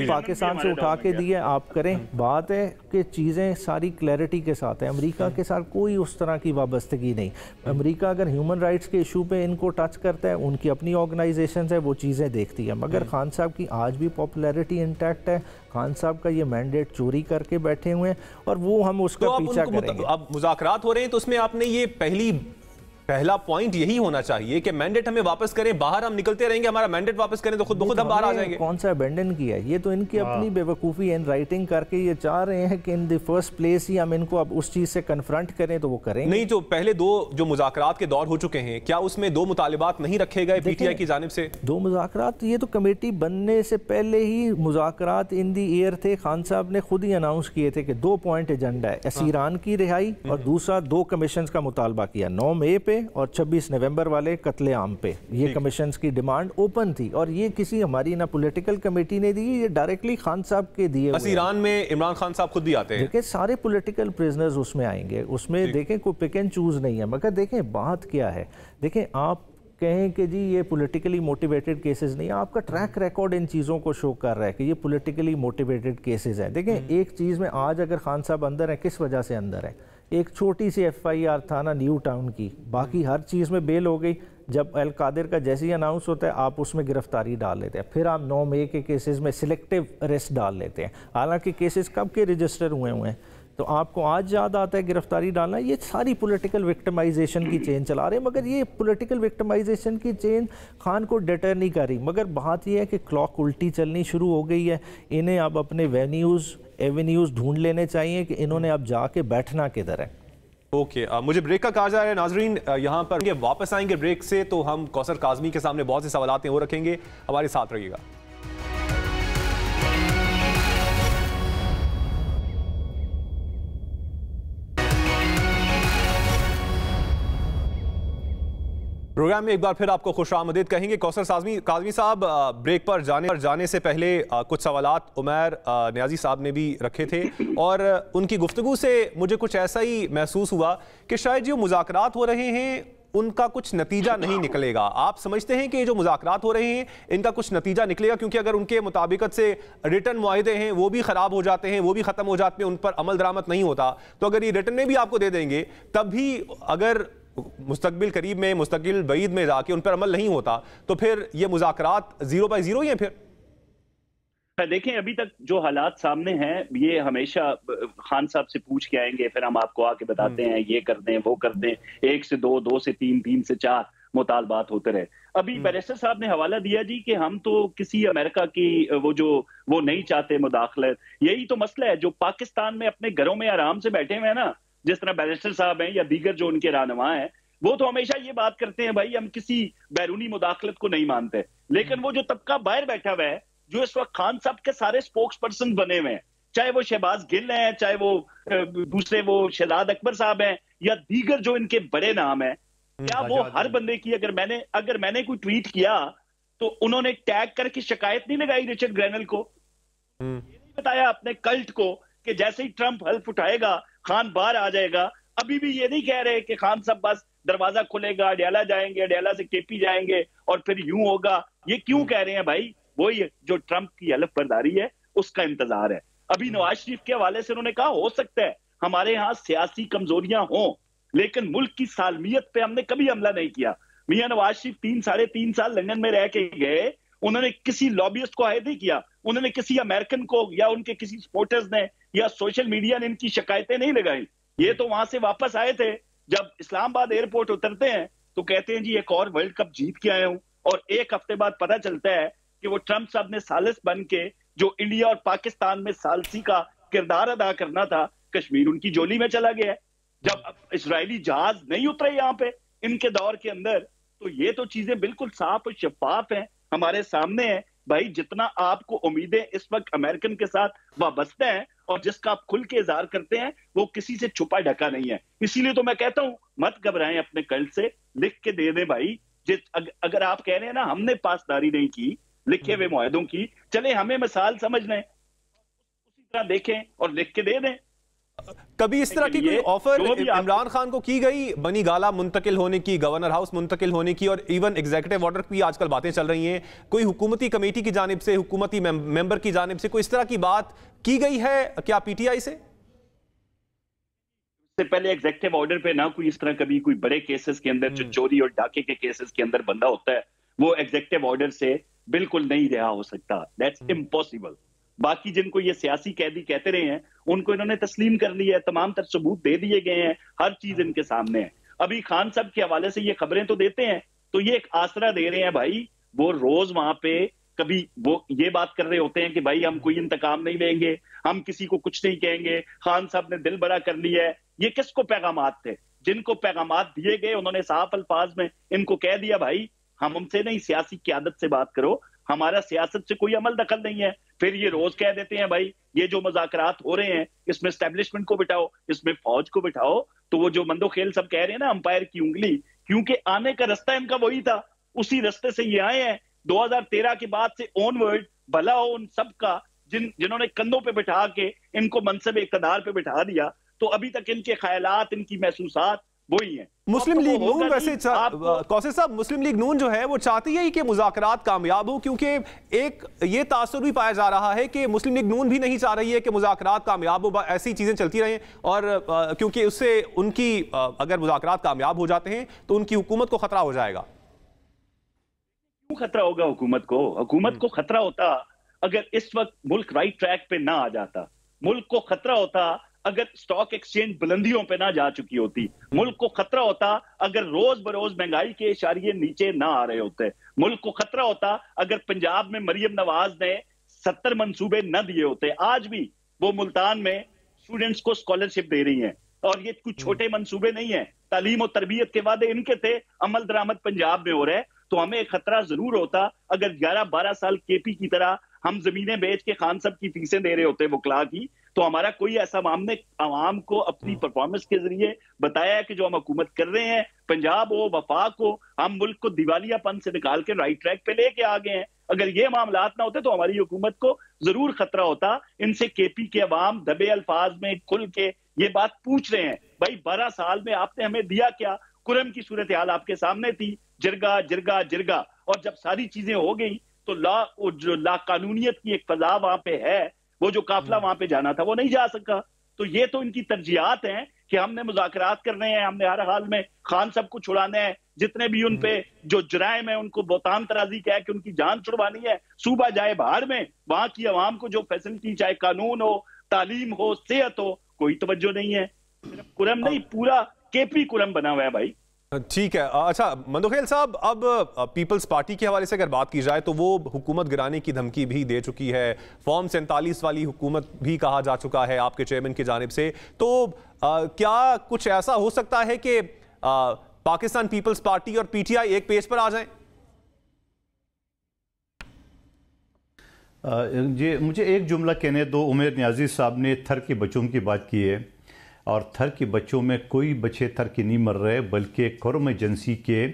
पाकिस्तान से उठा के दिए, आप करें। बात है कि चीज़ें सारी क्लैरिटी के साथ है। अमेरिका के साथ कोई उस तरह की वाबस्तगी नहीं। अमेरिका अगर ह्यूमन राइट्स के इशू पे इनको टच करता है, उनकी अपनी ऑर्गेनाइजेशन है, वो चीज़ें देखती है। मगर खान साहब की आज भी पॉपुलैरिटी इंटैक्ट है। खान साहब का ये मैंडेट चोरी करके बैठे हुए हैं और वो हम उसका तो पीछा करेंगे। अब मुज़ाकरात हो रहे हैं तो उसमें आपने ये पहला पॉइंट यही होना चाहिए कि मैंडेट हमें वापस करें। बाहर हम निकलते रहेंगे, हमारा मैंडेट वापस करें तो खुद ब खुद हम बाहर आ जाएंगे। कौन सा अबेंडन किया है? ये तो इनकी अपनी बेवकूफ़ी इन राइटिंग करके ये चाह रहे हैं कि इन द फर्स्ट प्लेस ही हम इनको अब उस चीज़ से कन्फ्रंट करें तो वो करेंगे नहीं। जो पहले दो जो मुज़ाकरात के दौर हो चुके हैं, क्या उसमें दो मुतालिबात नहीं रखे गए पीटीआई की जानिब से? दो मुज़ाकरात, ये तो कमेटी बनने से पहले ही मुज़ाकरात इन दी एयर थे। खान साहब ने खुद ही अनाउंस किए थे कि 2 पॉइंट एजेंडा है, असीरान की रिहाई और दूसरा 2 कमीशन का मुतालबा किया, 9 मई पे और 26 नवंबर वाले कत्ले आम पे। ये कमीशंस की डिमांड ओपन थी और ये किसी हमारी ना पॉलिटिकल कमेटी ने दी, ये डायरेक्टली खान साहब के दिए हुए। ईरान में इमरान खान साहब खुद भी आते हैं। देखिए सारे पॉलिटिकल प्रिजनर्स उसमें आएंगे, उसमें देखें कोई पिक एंड चूज नहीं है। मगर देखें बात क्या है, देखें आप कहें कि जी ये पॉलिटिकली मोटिवेटेड केसेस नहीं है, आपका ट्रैक रिकॉर्ड इन चीज़ों को शो कर रहा है कि ये पॉलिटिकली मोटिवेटेड केसेस हैं। देखें एक चीज़ में आज अगर खान साहब अंदर है, किस वजह से अंदर है? एक छोटी सी FIR था ना न्यू टाउन की, बाकी हर चीज़ में बेल हो गई। जब अल कादिर का जैसे ही अनाउंस होता है आप उसमें गिरफ्तारी डाल लेते हैं, फिर आप 9 मई के केसेस में सिलेक्टिव अरेस्ट डाल लेते हैं, हालांकि केसेस कब के रजिस्टर हुए हैं। तो आपको आज याद आता है गिरफ्तारी डालना। ये सारी पॉलिटिकल विक्टिमाइजेशन की चेन चला रहे हैं, मगर ये पॉलिटिकल विक्टिमाइजेशन की चेन खान को डिटर नहीं कर रही। मगर बात ये है कि क्लॉक उल्टी चलनी शुरू हो गई है। इन्हें अब अपने एवेन्यूज़ ढूंढ लेने चाहिए कि इन्होंने अब जाके बैठना किधर है। ओके, मुझे ब्रेक का कहा जा रहा है नाजरीन। यहाँ पर वापस आएंगे ब्रेक से तो हम कौसर काज़मी के सामने बहुत से सवालात हैं वो रखेंगे, हमारे साथ रहिएगा। प्रोग्राम में एक बार फिर आपको खुशामदीद कहेंगे। कौसर काज़मी साहब, ब्रेक पर जाने से पहले कुछ सवालात उमैर नियाज़ी साहब ने भी रखे थे और उनकी गुफ्तगू से मुझे कुछ ऐसा ही महसूस हुआ कि शायद जो मुज़ाकरात हो रहे हैं उनका कुछ नतीजा नहीं निकलेगा। आप समझते हैं कि ये जो मुज़ाकरात हो रहे हैं इनका कुछ नतीजा निकलेगा? क्योंकि अगर उनके मुताबिकत से रिटर्न मुआहिदे हैं वो भी ख़राब हो जाते हैं, वो भी ख़त्म हो जाते हैं, उन पर अमल दरामद नहीं होता, तो अगर ये रिटर्न में भी आपको दे देंगे तब भी अगर मुस्तकबिल करीब में मुस्तकिल बईद में जाके उन पर अमल नहीं होता तो फिर ये मुज़ाकरात 0 by 0 ही हैं। फिर देखें अभी तक जो हालात सामने हैं ये हमेशा खान साहब से पूछ के आएंगे, फिर हम आपको आके बताते हैं ये कर दें वो कर दें, 1 से 2, 2 से 3, 3 से 4 मुतालबात होते रहे। अभी बैरिस्टर साहब ने हवाला दिया जी कि हम तो किसी अमेरिका की वो नहीं चाहते मुदाखलत। यही तो मसला है, जो पाकिस्तान में अपने घरों में आराम से बैठे हुए हैं ना, जिस तरह बैरिस्टर साहब हैं या दीगर जो उनके रहनुमा हैं, वो तो हमेशा ये बात करते हैं भाई हम किसी बैरूनी मुदाखलत को नहीं मानते। लेकिन वो जो तबका बाहर बैठा हुआ है, जो इस वक्त खान साहब के सारे स्पोक्स पर्सन बने हुए हैं, चाहे वो शहबाज गिल हैं, चाहे वो दूसरे वो शहजाद अकबर साहब हैं या दीगर जो इनके बड़े नाम हैं, क्या वो हर बंदे की अगर मैंने कोई ट्वीट किया तो उन्होंने टैग करके शिकायत नहीं लगाई रिचर्ड ग्रेनल को? ये नहीं बताया अपने कल्ट को कि जैसे ही ट्रंप हल्फ उठाएगा खान बाहर आ जाएगा? अभी भी ये नहीं कह रहे कि खान साहब बस दरवाजा खुलेगा, अडयाला जाएंगे, अडयाला से केपी जाएंगे और फिर यूं होगा। ये क्यों कह रहे हैं भाई? वही जो ट्रंप की हलफ बर्दारी है उसका इंतजार है। अभी नवाज शरीफ के हवाले से उन्होंने कहा हो सकता है हमारे यहाँ सियासी कमजोरियां हों, लेकिन मुल्क की सालमियत पे हमने कभी हमला नहीं किया। मियां नवाज शरीफ 3-3.5 साल लंदन में रह के गए, उन्होंने किसी लॉबियस्ट को हायर नहीं किया, उन्होंने किसी अमेरिकन को या उनके किसी सपोर्टर्स ने या सोशल मीडिया ने इनकी शिकायतें नहीं लगाई। ये तो वहां से वापस आए थे, जब इस्लामाबाद एयरपोर्ट उतरते हैं तो कहते हैं जी एक और वर्ल्ड कप जीत के आए हूं, और 1 हफ्ते बाद पता चलता है कि वो ट्रंप साहब ने सालिस बन के जो इंडिया और पाकिस्तान में सालसी का किरदार अदा करना था, कश्मीर उनकी जोली में चला गया। जब इजरायली जहाज नहीं उतरे यहाँ पे इनके दौर के अंदर, तो ये तो चीजें बिल्कुल साफ और शफाफ हैं, हमारे सामने है भाई। जितना आपको उम्मीदें इस वक्त अमेरिकन के साथ वाबस्ते हैं और जिसका आप खुल के इजहार करते हैं, वो किसी से छुपा ढका नहीं है। इसीलिए तो मैं कहता हूं मत घबराएं, अपने कल्ट से लिख के दे दें भाई। अगर आप कह रहे हैं ना हमने पासदारी नहीं की लिखे हुए मुआहदों की, चले हमें मिसाल समझ लें, उसी तरह देखें और लिख के दे दें। कभी इस तरह की कोई ऑफर इमरान खान को की गई, बनी गाला मुंतकिल होने की, गवर्नर हाउस मुंतकिल होने की, और इवन एग्जीक्यूटिव ऑर्डर की आजकल बातें चल रही हैं, कोई हुकूमती कमेटी की जानिब से, हुकूमती मेंबर की जानिब से कोई इस तरह की बात की गई है क्या पीटीआई से? से पहले एग्जेक्टिव ऑर्डर पे ना कोई इस तरह कभी कोई बड़े केसेस के अंदर जो चोरी और डाके के केसेस के अंदर बंदा होता है वो एग्जेक्टिव ऑर्डर से बिल्कुल नहीं रिहा हो सकता। That's impossible. बाकी जिनको ये सियासी कैदी कहते रहे हैं उनको इन्होंने तस्लीम कर लिया है, तमाम तर सबूत दे दिए गए हैं, हर चीज इनके सामने है। अभी खान साहब के हवाले से ये खबरें तो देते हैं, तो ये एक आसरा दे रहे हैं भाई। वो रोज वहां पे कभी वो ये बात कर रहे होते हैं कि भाई हम कोई इंतकाम नहीं लेंगे, हम किसी को कुछ नहीं कहेंगे, खान साहब ने दिल बड़ा कर लिया है। ये किसको पैगामात थे? जिनको पैगामात दिए गए उन्होंने साफ अल्फाज में इनको कह दिया भाई हमसे नहीं सियासी क़यादत से बात करो, हमारा सियासत से कोई अमल दखल नहीं है। फिर ये रोज कह देते हैं भाई ये जो मुज़ाकरात हो रहे हैं इसमें एस्टेब्लिशमेंट को बिठाओ, इसमें फौज को बिठाओ। तो वो जो मंदो खेल सब कह रहे हैं ना अंपायर की उंगली, क्योंकि आने का रास्ता इनका वही था, उसी रास्ते से ये आए हैं। 2013 के बाद से ऑनवर्ड भला हो उन सब का जिन्होंने कंधों पे बिठा के इनको मनसब इक़्तिदार पे बिठा दिया, तो अभी तक इनके ख्यालात, इनकी महसूसात वही हैं। मुस्लिम लीग नून वैसे कौसर साहब, मुस्लिम लीग नून जो है वो चाहती है कि मुज़ाकरात कामयाब हो, क्योंकि एक ये तासुर भी पाया जा रहा है कि मुस्लिम लीग नून भी नहीं चाह रही है कि मुज़ाकरात कामयाब हो, ऐसी चीजें चलती रहें। और क्योंकि उससे उनकी अगर मुज़ाकरात कामयाब हो जाते हैं तो उनकी हुकूमत को खतरा हो जाएगा। क्यों खतरा होगा हुकूमत को? हुकूमत को खतरा होता अगर इस वक्त मुल्क राइट ट्रैक पे ना आ जाता। मुल्क को खतरा होता अगर स्टॉक एक्सचेंज बुलंदियों पे ना जा चुकी होती। मुल्क को खतरा होता अगर रोज बरोज महंगाई के इशारे नीचे ना आ रहे होते। मुल्क को खतरा होता अगर पंजाब में मरियम नवाज ने 70 मंसूबे न दिए होते। आज भी वो मुल्तान में स्टूडेंट्स को स्कॉलरशिप दे रही हैं, और ये कुछ छोटे मंसूबे नहीं है। तालीम और तरबियत के वादे इनके थे, अमल दरामद पंजाब में हो रहा है। तो हमें एक खतरा जरूर होता अगर 11-12 साल केपी की तरह हम जमीनें बेच के खान साहब की फीसें दे रहे होते वकला की, तो हमारा कोई ऐसा हमने आवाम को अपनी परफॉर्मेंस के जरिए बताया है कि जो हम हुकूमत कर रहे हैं, पंजाब हो वफाक हो, हम मुल्क को दिवालियापन से निकाल के राइट ट्रैक पे लेके आ गए हैं। अगर ये मामलात ना होते तो हमारी हुकूमत को जरूर खतरा होता। इनसे केपी के अवाम दबे अल्फाज में खुल के ये बात पूछ रहे हैं, भाई 12 साल में आपने हमें दिया क्या? कुरम की सूरत हाल आपके सामने थी, जिरगा जिरगा जिरगा। और जब सारी चीजें हो गई तो जो ला कानूनियत की एक फजा वहां पे है, वो जो काफिला वहां पे जाना था वो नहीं जा सका। तो ये तो इनकी तरजीहात हैं कि हमने मुज़ाकरात करने हैं, हमने हर हाल में खान साहब को छुड़ाना है, जितने भी उन पे जो जुराइम है उनको बोतान तराजी कह के उनकी जान छुड़वानी है। सूबा जाए बाहर में, वहां की आवाम को जो फैसिलिटी, चाहे कानून हो, तालीम हो, सेहत हो, कोई तवज्जो नहीं है। सिर्फ कुरम नहीं, पूरा केपी कुरम बना हुआ है भाई। ठीक है। अच्छा मंदोखेल साहब, अब पीपल्स पार्टी के हवाले से अगर बात की जाए तो वो हुकूमत गिराने की धमकी भी दे चुकी है, फॉर्म 47 वाली हुकूमत भी कहा जा चुका है आपके चेयरमैन की जानिब से। तो क्या कुछ ऐसा हो सकता है कि पाकिस्तान पीपल्स पार्टी और पीटीआई एक पेज पर आ जाएं? मुझे एक जुमला कहने दो। उमर न्याजी साहब ने थर के बच्चों की बात की है, और थर के बच्चों में कोई बच्चे थर के नहीं मर रहे, बल्कि कोरोना एजेंसी के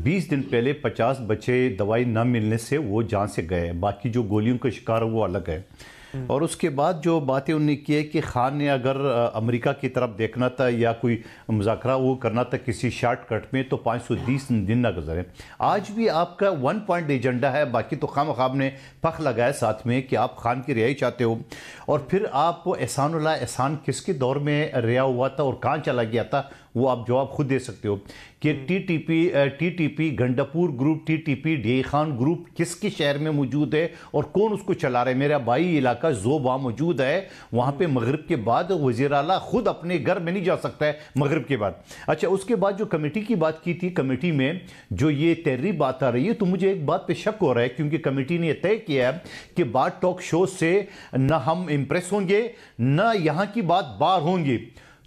20 दिन पहले 50 बच्चे दवाई ना मिलने से वो जान से गए। बाकी जो गोलियों का शिकार है वो अलग है। और उसके बाद जो बातें उन्होंने की है कि खान ने अगर अमेरिका की तरफ देखना था या कोई मुज़ाकरा वो करना था किसी शॉर्टकट में, तो 530 दिन ना गुजरे। आज भी आपका 1 पॉइंट एजेंडा है, बाकी तो खाम ने पख लगाया साथ में कि आप खान की रिहाई चाहते हो। और फिर आप एहसानुल्लाह एहसान किसके दौर में रिहा हुआ था और कहाँ चला गया था, वो आप जवाब खुद दे सकते हो कि TTP Gandapur group, TTP D Khan group किसके शहर में मौजूद है और कौन उसको चला रहा है। मेरा भाई इलाका जो वहाँ मौजूद है, वहाँ पे मगरिब के बाद वज़ीर आला खुद अपने घर में नहीं जा सकता है मगरिब के बाद। अच्छा, उसके बाद जो कमेटी की बात की थी, कमेटी में जो ये तहरीरी बात आ रही है, तो मुझे एक बात पे शक हो रहा है, क्योंकि कमेटी ने तय किया है कि बात टॉक शो से न हम इम्प्रेस होंगे न यहाँ की बात बाहर होंगी।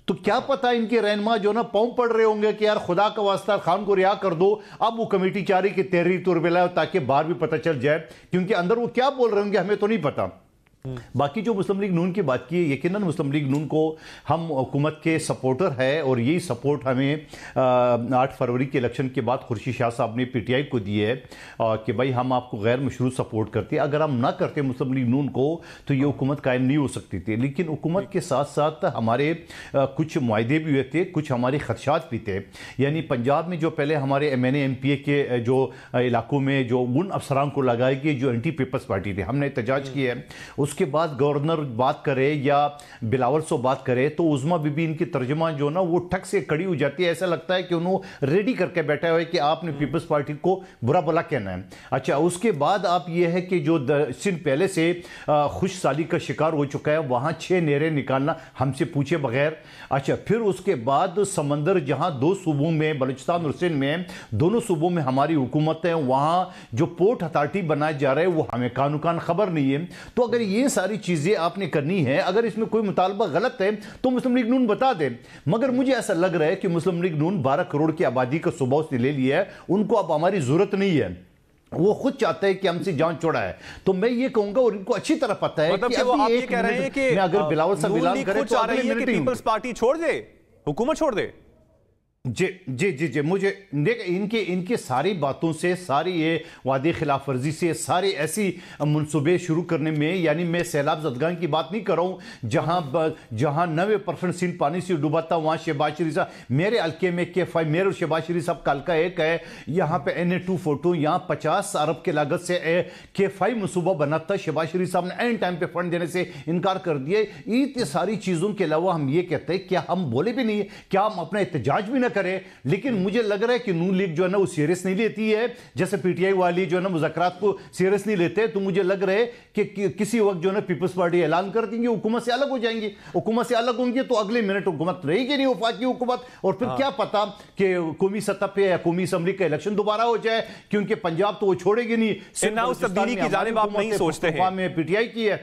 तो क्या पता इनके रहनुमा जो ना पाँव पड़ रहे होंगे कि यार खुदा का वास्ता खान को रिहा कर दो। अब वो कमेटी चाह रही कि तहरीरी तौर पर लाओ ताकि बाहर भी पता चल जाए, क्योंकि अंदर वो क्या बोल रहे होंगे हमें तो नहीं पता। बाकी जो मुस्लिम लीग नून की बात की है, यकीनन मुस्लिम लीग नून को हम हुकूमत के सपोर्टर है, और यही सपोर्ट हमें 8 फरवरी के इलेक्शन के बाद खुर्शीद शाह साहब ने पीटीआई को दी है कि भाई हम आपको गैर मशरूत सपोर्ट करते हैं। अगर हम ना करते मुस्लिम लीग नून को तो ये हुकूमत कायम नहीं हो सकती थी। लेकिन हुकूमत के साथ साथ हमारे कुछ मुआहदे भी हुए थे, कुछ हमारे खदशात भी थे। यानी पंजाब में जो पहले हमारे MNA MPA के जो इलाकों में जो उन अफसरान को लगाए गए जो एंटी पीपल्स पार्टी थे, हमने एहतजाज किया है। उसके बाद गवर्नर बात करे या बिलावल सो बात करे तो उज़मा बीबी इनकी तर्जुमा जो ना वो ठक से खड़ी हो जाती है। ऐसा लगता है कि उन्होंने रेडी करके बैठा हुआ है कि आपने पीपल्स पार्टी को बुरा भला कहना है। अच्छा, उसके बाद आप ये है कि जो सिंध पहले से खुश साली का शिकार हो चुका है, वहां 6 नहरें निकालना हमसे पूछे बगैर। अच्छा, फिर उसके बाद समंदर जहां 2 सूबों में बलूचिस्तान और सिंध में दोनों सूबों में हमारी हुकूमत है, वहां जो पोर्ट अथॉरिटी बनाया जा रहा है वो हमें कानून खबर नहीं है। तो अगर ये सारी चीजें आपने करनी है, अगर इसमें कोई मुतालबा गलत है तो मुस्लिम लीग नून बता दे। मगर मुझे ऐसा लग रहा है कि मुस्लिम लीग नून 12 करोड़ की आबादी का सूबा उसने ले लिया है, उनको अब हमारी जरूरत नहीं है। वो खुद चाहते हैं कि हमसे जान छोड़ा है। तो मैं ये कहूंगा, और इनको अच्छी तरह पता है मतलब कि वो आप ये कह रहे हैं कि अगर बिलावल साहब ऐलान करें तो पीपल्स पार्टी छोड़ दे, हुकूमत छोड़ दे। जी जी जी जी मुझे इनके सारी बातों से, सारी ये वादे खिलाफ वर्जी से, सारी ऐसी मनसूबे शुरू करने में, यानी मैं सैलाब ज़दगान की बात नहीं कर रहा हूँ जहाँ 90% सिंध पानी से डूबा था, वहाँ शहबाज शरीफ साहब मेरे हल्के में K5 मेरे और शहबाज शरीफ साहब का हल्का एक है, यहाँ पे NA242 यहाँ 50 अरब के लागत से K5 मनसूबा बना था। शहबाज शरीफ साहब ने एन टाइम पे फंड देने से इनकार कर दिया। इतनी सारी चीज़ों के अलावा हम ये कहते हैं क्या हम बोले भी नहीं, क्या हम अपना एहतजाज भी ना करें। लेकिन मुझे लग रहा है कि नून लीग जो है ना वो सीरियस नहीं लेती है, जैसे पीटीआई वाली जो है ना मुज़ाकरात को सीरियस नहीं लेते। तो मुझे लग रहा है कि किसी वक्त जो है ना पीपल्स पार्टी ऐलान कर देंगे, हुकूमत से अलग हो जाएंगे। हुकूमत से अलग होंगे तो अगले मिनट हुकूमत रहेगी नहीं, वफाकी हुकूमत, और फिर क्या पता कि कौमी सतह पे या कौमी असम्बली का इलेक्शन दोबारा हो जाए, क्योंकि पंजाब तो वो छोड़ेगी नहीं। तब्दीली की जानिब आप नहीं सोचते हैं, में पीटीआई की है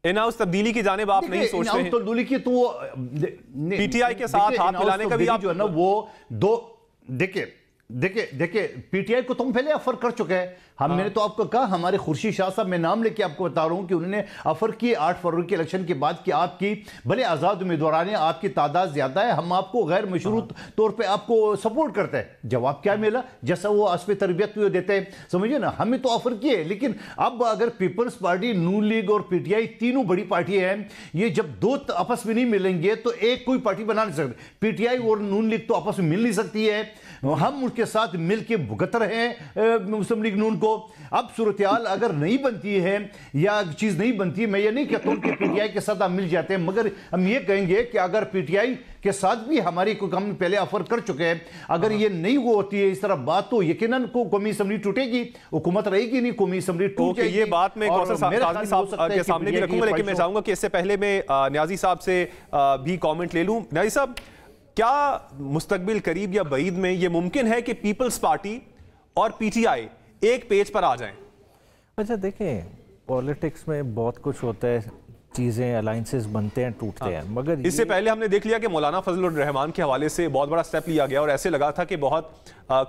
इन-हाउस तब्दीली की जानिब आप नहीं सोचते हैं। तब्दीली की तो पीटीआई के साथ हाथ मिलाने का भी आप जो है ना वो दो देखिए पीटीआई को तुम पहले ऑफर कर चुके हैं। मैंने तो आपको कहा, हमारे खुर्शीद शाह साहब, मैं नाम लेके आपको बता रहा हूं कि उन्होंने ऑफर की 8 फरवरी के इलेक्शन के बाद कि आपकी भले आजाद उम्मीदवार हैं, आपकी तादाद ज्यादा है, हम आपको गैर मशरूत तौर पे आपको सपोर्ट करते हैं। जवाब क्या मिला? जैसा वो असफ़ तरबियत देते हैं, समझिए ना, हमें तो ऑफर किए। लेकिन अब अगर पीपल्स पार्टी, नून लीग और पीटीआई तीनों बड़ी पार्टी हैं, ये जब दो आपस में नहीं मिलेंगे तो एक कोई पार्टी बना नहीं सकते। पीटीआई और नून लीग तो आपस में मिल नहीं सकती है, हम उनके साथ मिलकर भुगत रहे हैं मुस्लिम लीग नून को। अब सूरत-ए-हाल अगर नहीं बनती है या चीज नहीं बनती है, मैं ये नहीं कहता हूं कि पीटीआई के साथ हम मिल जाते हैं, मगर हम ये कहेंगे कि अगर पीटीआई के साथ भी हमारी कोई हम पहले ऑफर कर चुके हैं, अगर ये नहीं होती है इस तरह बात, तो यकीनन कौमी असम्बली टूटेगी, हुकूमत रहेगी नहीं, कौमी असम्बली टूट जाएगी। ये बात मैं कौसर साहब के सामने भी रखूंगा, लेकिन मैं चाहूंगा कि इससे पहले मैं न्याजी साहब से भी कॉमेंट ले लूं। न्याजी साहब, क्या मुस्तकबिल करीब या बईद में ये मुमकिन है कि पीपल्स पार्टी और पीटीआई एक पेज पर आ जाएं? अच्छा देखें, पॉलिटिक्स में बहुत कुछ होता है, चीज़ें अलायंसेस बनते हैं, टूटते हैं, मगर इससे पहले हमने देख लिया कि मौलाना फजलुर रहमान के हवाले से बहुत बड़ा स्टेप लिया गया और ऐसे लगा था कि बहुत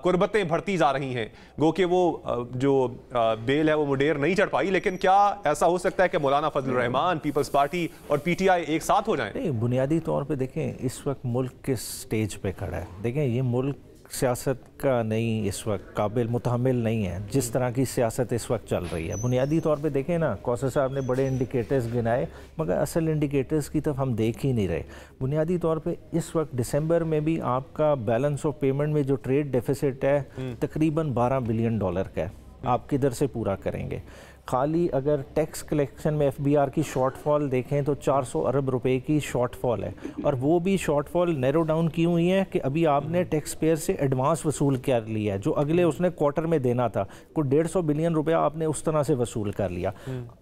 कुर्बतें बढ़ती जा रही हैं, गो कि वो जो बेल है वो मुडेर नहीं चढ़ पाई। लेकिन क्या ऐसा हो सकता है कि मौलाना फजलुर रहमान, पीपल्स पार्टी और पीटीआई एक साथ हो जाएं? नहीं, बुनियादी तौर पे देखें इस वक्त मुल्क किस स्टेज पे खड़ा है। देखें ये मुल्क सियासत का नहीं, इस वक्त काबिल मुतहम्मिल नहीं है जिस तरह की सियासत इस वक्त चल रही है। बुनियादी तौर पे देखें ना, कौसर साहब ने बड़े इंडिकेटर्स गिनाए, मगर असल इंडिकेटर्स की तरफ हम देख ही नहीं रहे। बुनियादी तौर पे इस वक्त दिसंबर में भी आपका बैलेंस ऑफ पेमेंट में जो ट्रेड डेफिसिट है तकरीबन $12 बिलियन का है। आप किधर से पूरा करेंगे? खाली अगर टैक्स कलेक्शन में एफबीआर की शॉर्टफॉल देखें तो 400 अरब रुपए की शॉर्टफॉल है, और वो भी शॉर्टफॉल नैरो डाउन की हुई है कि अभी आपने टैक्स पेयर से एडवांस वसूल कर लिया है, जो अगले उसने क्वार्टर में देना था, कोई 150 बिलियन रुपया आपने उस तरह से वसूल कर लिया।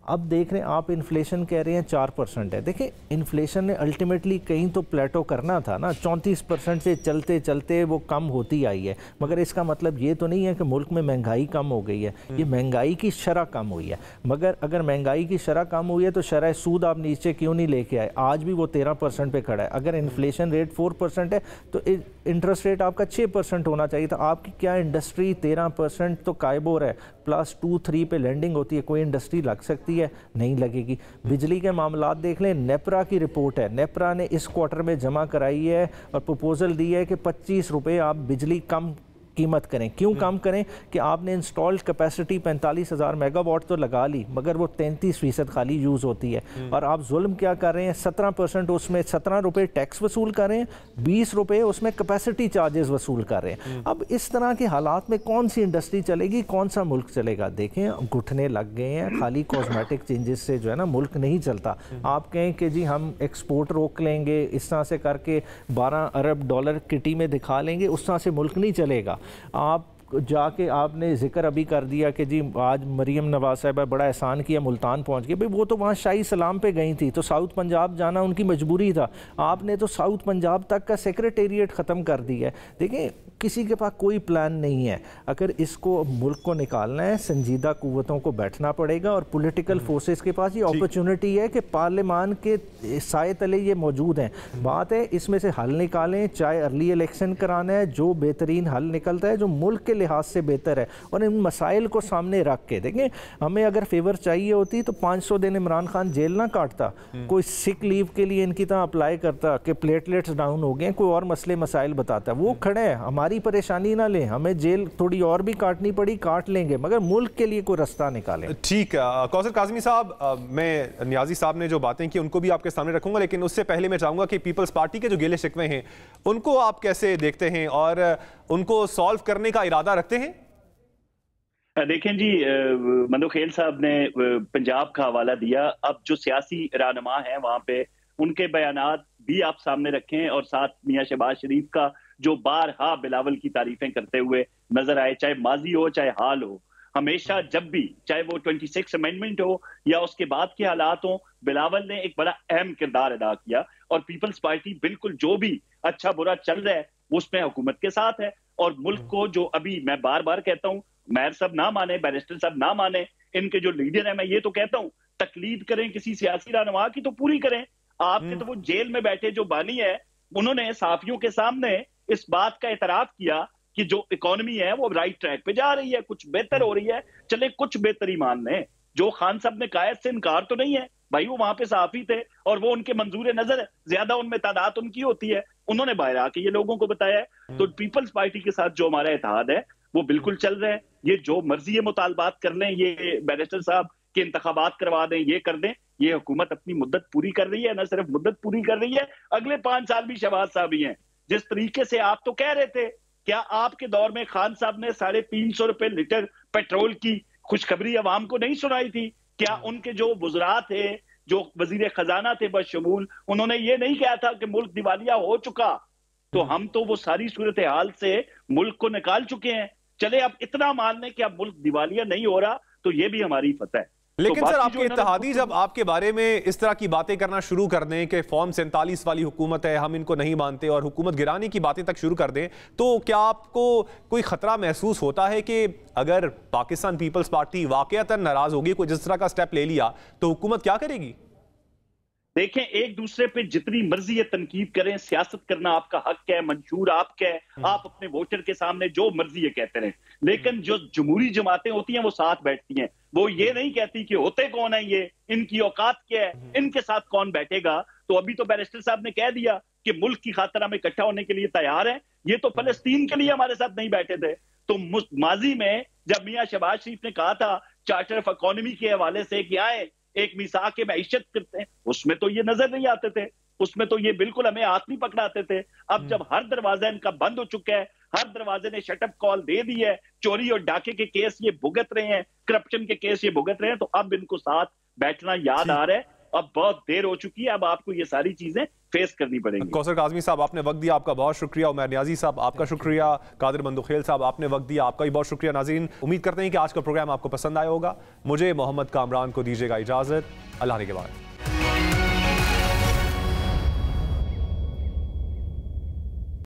अब देख रहे हैं आप, इन्फ्लेशन कह रहे हैं 4% है। देखें, इन्फ्लेशन ने अल्टीमेटली कहीं तो प्लेटो करना था ना, 34% से चलते चलते वो कम होती आई है, मगर इसका मतलब ये तो नहीं है कि मुल्क में महंगाई कम हो गई है, ये महंगाई की शरह कम हुई है। मगर अगर महंगाई की शरह कम हुई है तो शरह सूद आप नीचे क्यों नहीं लेके आए? आज भी वो 13% पे खड़ा है। अगर इन्फ्लेशन रेट 4% है तो इंटरेस्ट रेट आपका 6% होना चाहिए था। आपकी क्या इंडस्ट्री 13% तो कायबोर है, +2-3 पे लैंडिंग होती है, कोई इंडस्ट्री लग सकती है? नहीं लगेगी। बिजली के मामलात देख लें, नेपरा की रिपोर्ट है, नेपरा ने इस क्वार्टर में जमा कराई है और प्रपोजल दी है कि 25 रुपये आप बिजली कम कीमत करें। क्यों कम करें कि आपने इंस्टॉल्ड कैपेसिटी 45,000 मेगावाट तो लगा ली, मगर वो 33% खाली यूज़ होती है। और आप जुल्म क्या कर रहे हैं, 17% उसमें 17 रुपये टैक्स वसूल कर रहे हैं, 20 रुपये उसमें कैपेसिटी चार्जेस वसूल कर रहे हैं। अब इस तरह के हालात में कौन सी इंडस्ट्री चलेगी, कौन सा मुल्क चलेगा? देखें, घुटने लग गए हैं, खाली कॉस्मेटिक चेंजेस से जो है ना मुल्क नहीं चलता। आप कहें कि जी हम एक्सपोर्ट रोक लेंगे, इस तरह से करके 12 अरब डॉलर किटी में दिखा लेंगे, उस तरह से मुल्क नहीं चलेगा। आप जाके आपने जिक्र अभी कर दिया कि जी आज मरीम नवाज साहिबा बड़ा एहसान किया, मुल्तान पहुंच गए। भाई वो तो वहाँ शाही सलाम पे गई थी, तो साउथ पंजाब जाना उनकी मजबूरी था। आपने तो साउथ पंजाब तक का सेक्रेटेरिएट ख़त्म कर दिया है। देखिए, किसी के पास कोई प्लान नहीं है। अगर इसको मुल्क को निकालना है, संजीदा कुव्वतों को बैठना पड़ेगा और पॉलिटिकल फोर्सेस के पास ये अपॉर्चुनिटी है कि पार्लियामान के साए तले ये मौजूद हैं। बात है इसमें से हल निकालें, चाहे अर्ली इलेक्शन कराना है, जो बेहतरीन हल निकलता है, जो मुल्क के लिहाज से बेहतर है, और इन मसाइल को सामने रख के देखें। हमें अगर फेवर चाहिए होती तो 500 दिन इमरान खान जेल ना काटता, कोई सिक लीव के लिए इनकी तरह अप्लाई करता कि प्लेटलेट्स डाउन हो गए, कोई और मसले मसाइल बताता। वो खड़े हैं, हमारी परेशानी ना लें, हमें जेल थोड़ी और भी काटनी पड़ी काट लेंगे, मगर मुल्क के लिए कोई रास्ता निकालें। ठीक है कौसर काज़मी साहब, मैं नियाजी साहब ने जो बातें की उनको भी आपके सामने रखूंगा, लेकिन उससे पहले मैं चाहूंगा कि पीपल्स पार्टी के जो गिले शिकवे हैं उनको आप कैसे देखते हैं और उनको सॉल्व करने का इरादा रखते हैं? देखें जी, मंदोखेल साहब ने पंजाब का हवाला दिया। अब जो सियासी रहनुमा है वहां पे उनके बयानात भी आप सामने रखें, और साथ मियां शहबाज शरीफ का जो बारहा बिलावल की तारीफें करते हुए नजर आए, चाहे माजी हो चाहे हाल हो, हमेशा जब भी, चाहे वो 26 अमेंडमेंट हो या उसके बाद के हालात हो, बिलावल ने एक बड़ा अहम किरदार अदा किया। और पीपल्स पार्टी बिल्कुल जो भी अच्छा बुरा चल रहा है उसमें हुकूमत के साथ है। और मुल्क को जो अभी मैं बार बार कहता हूं, मेयर साहब ना माने, बैरिस्टर साहब ना माने, इनके जो लीडर है, मैं ये तो कहता हूं तकलीद करें किसी सियासी रहनुमा की तो पूरी करें। आपके तो वो जेल में बैठे जो बानी है, उन्होंने सहाफियों के सामने इस बात का एतराफ किया कि जो इकोनॉमी है वो राइट ट्रैक पे जा रही है, कुछ बेहतर हो रही है, चले कुछ बेहतरी मान लें। जो खान साहब ने कायद से इनकार तो नहीं है भाई, वो वहां पे सहाफी थे और वो उनके मंजूर नजर ज्यादा उनमें तादाद उनकी होती है, उन्होंने बाहर आके ये लोगों को बताया है। तो पीपल्स पार्टी के साथ जो हमारा इत्तेहाद है वो बिल्कुल चल रहा है। ये जो मर्जी मुतालबात कर लें, ये बैरिस्टर साहब के इंतखाबात करवा दें, ये कर दें, ये हुकूमत अपनी मुद्दत पूरी कर रही है। न सिर्फ मुद्दत पूरी कर रही है, अगले 5 साल भी शहबाज साहब ही हैं। जिस तरीके से आप तो कह रहे थे, क्या आपके दौर में खान साहब ने 350 रुपए लीटर पेट्रोल की खुशखबरी अवाम को नहीं सुनाई थी? क्या उनके जो वुज़रा थे, जो वजीर खजाना थे बशमूल, उन्होंने ये नहीं कहा था कि मुल्क दिवालिया हो चुका? तो हम तो वो सारी सूरत हाल से मुल्क को निकाल चुके हैं। चले अब इतना मान लें कि अब मुल्क दिवालिया नहीं हो रहा, तो ये भी हमारी फतह है। लेकिन तो सर, आपके इत्तेहादी जब आपके बारे में इस तरह की बातें करना शुरू कर दें कि फॉर्म 47 वाली हुकूमत है, हम इनको नहीं मानते, और हुकूमत गिराने की बातें तक शुरू कर दें, तो क्या आपको कोई खतरा महसूस होता है कि अगर पाकिस्तान पीपल्स पार्टी वाकईतन नाराज होगी, कोई जिस तरह का स्टेप ले लिया, तो हुकूमत क्या करेगी? देखें, एक दूसरे पे जितनी मर्जी ये तनकीद करें, सियासत करना आपका हक है, मंशूर आपका है, आप अपने वोटर के सामने जो मर्जी ये कहते रहें, लेकिन जो जमहूरी जमातें होती हैं वो साथ बैठती हैं। वो ये नहीं कहती कि होते कौन है ये, इनकी औकात क्या है, इनके साथ कौन बैठेगा। तो अभी तो बैरिस्टर साहब ने कह दिया कि मुल्क की खातिर हम इकट्ठा होने के लिए तैयार हैं। ये तो फलस्तीन के लिए हमारे साथ नहीं बैठे थे। तो माजी में जब मियां शहबाज शरीफ ने कहा था चार्टर ऑफ इकोनॉमी के हवाले से कि आए एक मिसाक के मैशत करते हैं, उसमें तो ये नजर नहीं आते थे, उसमें तो ये बिल्कुल हमें हाथ नहीं पकड़ाते थे। अब जब हर दरवाजा इनका बंद हो चुका है, हर दरवाजे ने शटअप कॉल दे दी है, चोरी और डाके के केस ये भुगत रहे हैं, करप्शन के केस ये भुगत रहे हैं, तो अब इनको साथ बैठना याद आ रहा है। अब बहुत देर हो चुकी है, अब आपको ये सारी चीजें फेस करनी पड़ेंगी। कौसर काज़मी साहब, आपने वक्त दिया, आपका बहुत शुक्रिया। उमर नियाजी साहब, आपका शुक्रिया। कादिर मंदोखेल साहब, आपने वक्त दिया, आपका भी बहुत शुक्रिया। नाज़रीन, उम्मीद करते हैं कि आज का प्रोग्राम आपको पसंद आया होगा। मुझे मोहम्मद कामरान को दीजिएगा इजाजत। अल्लाह के बाद।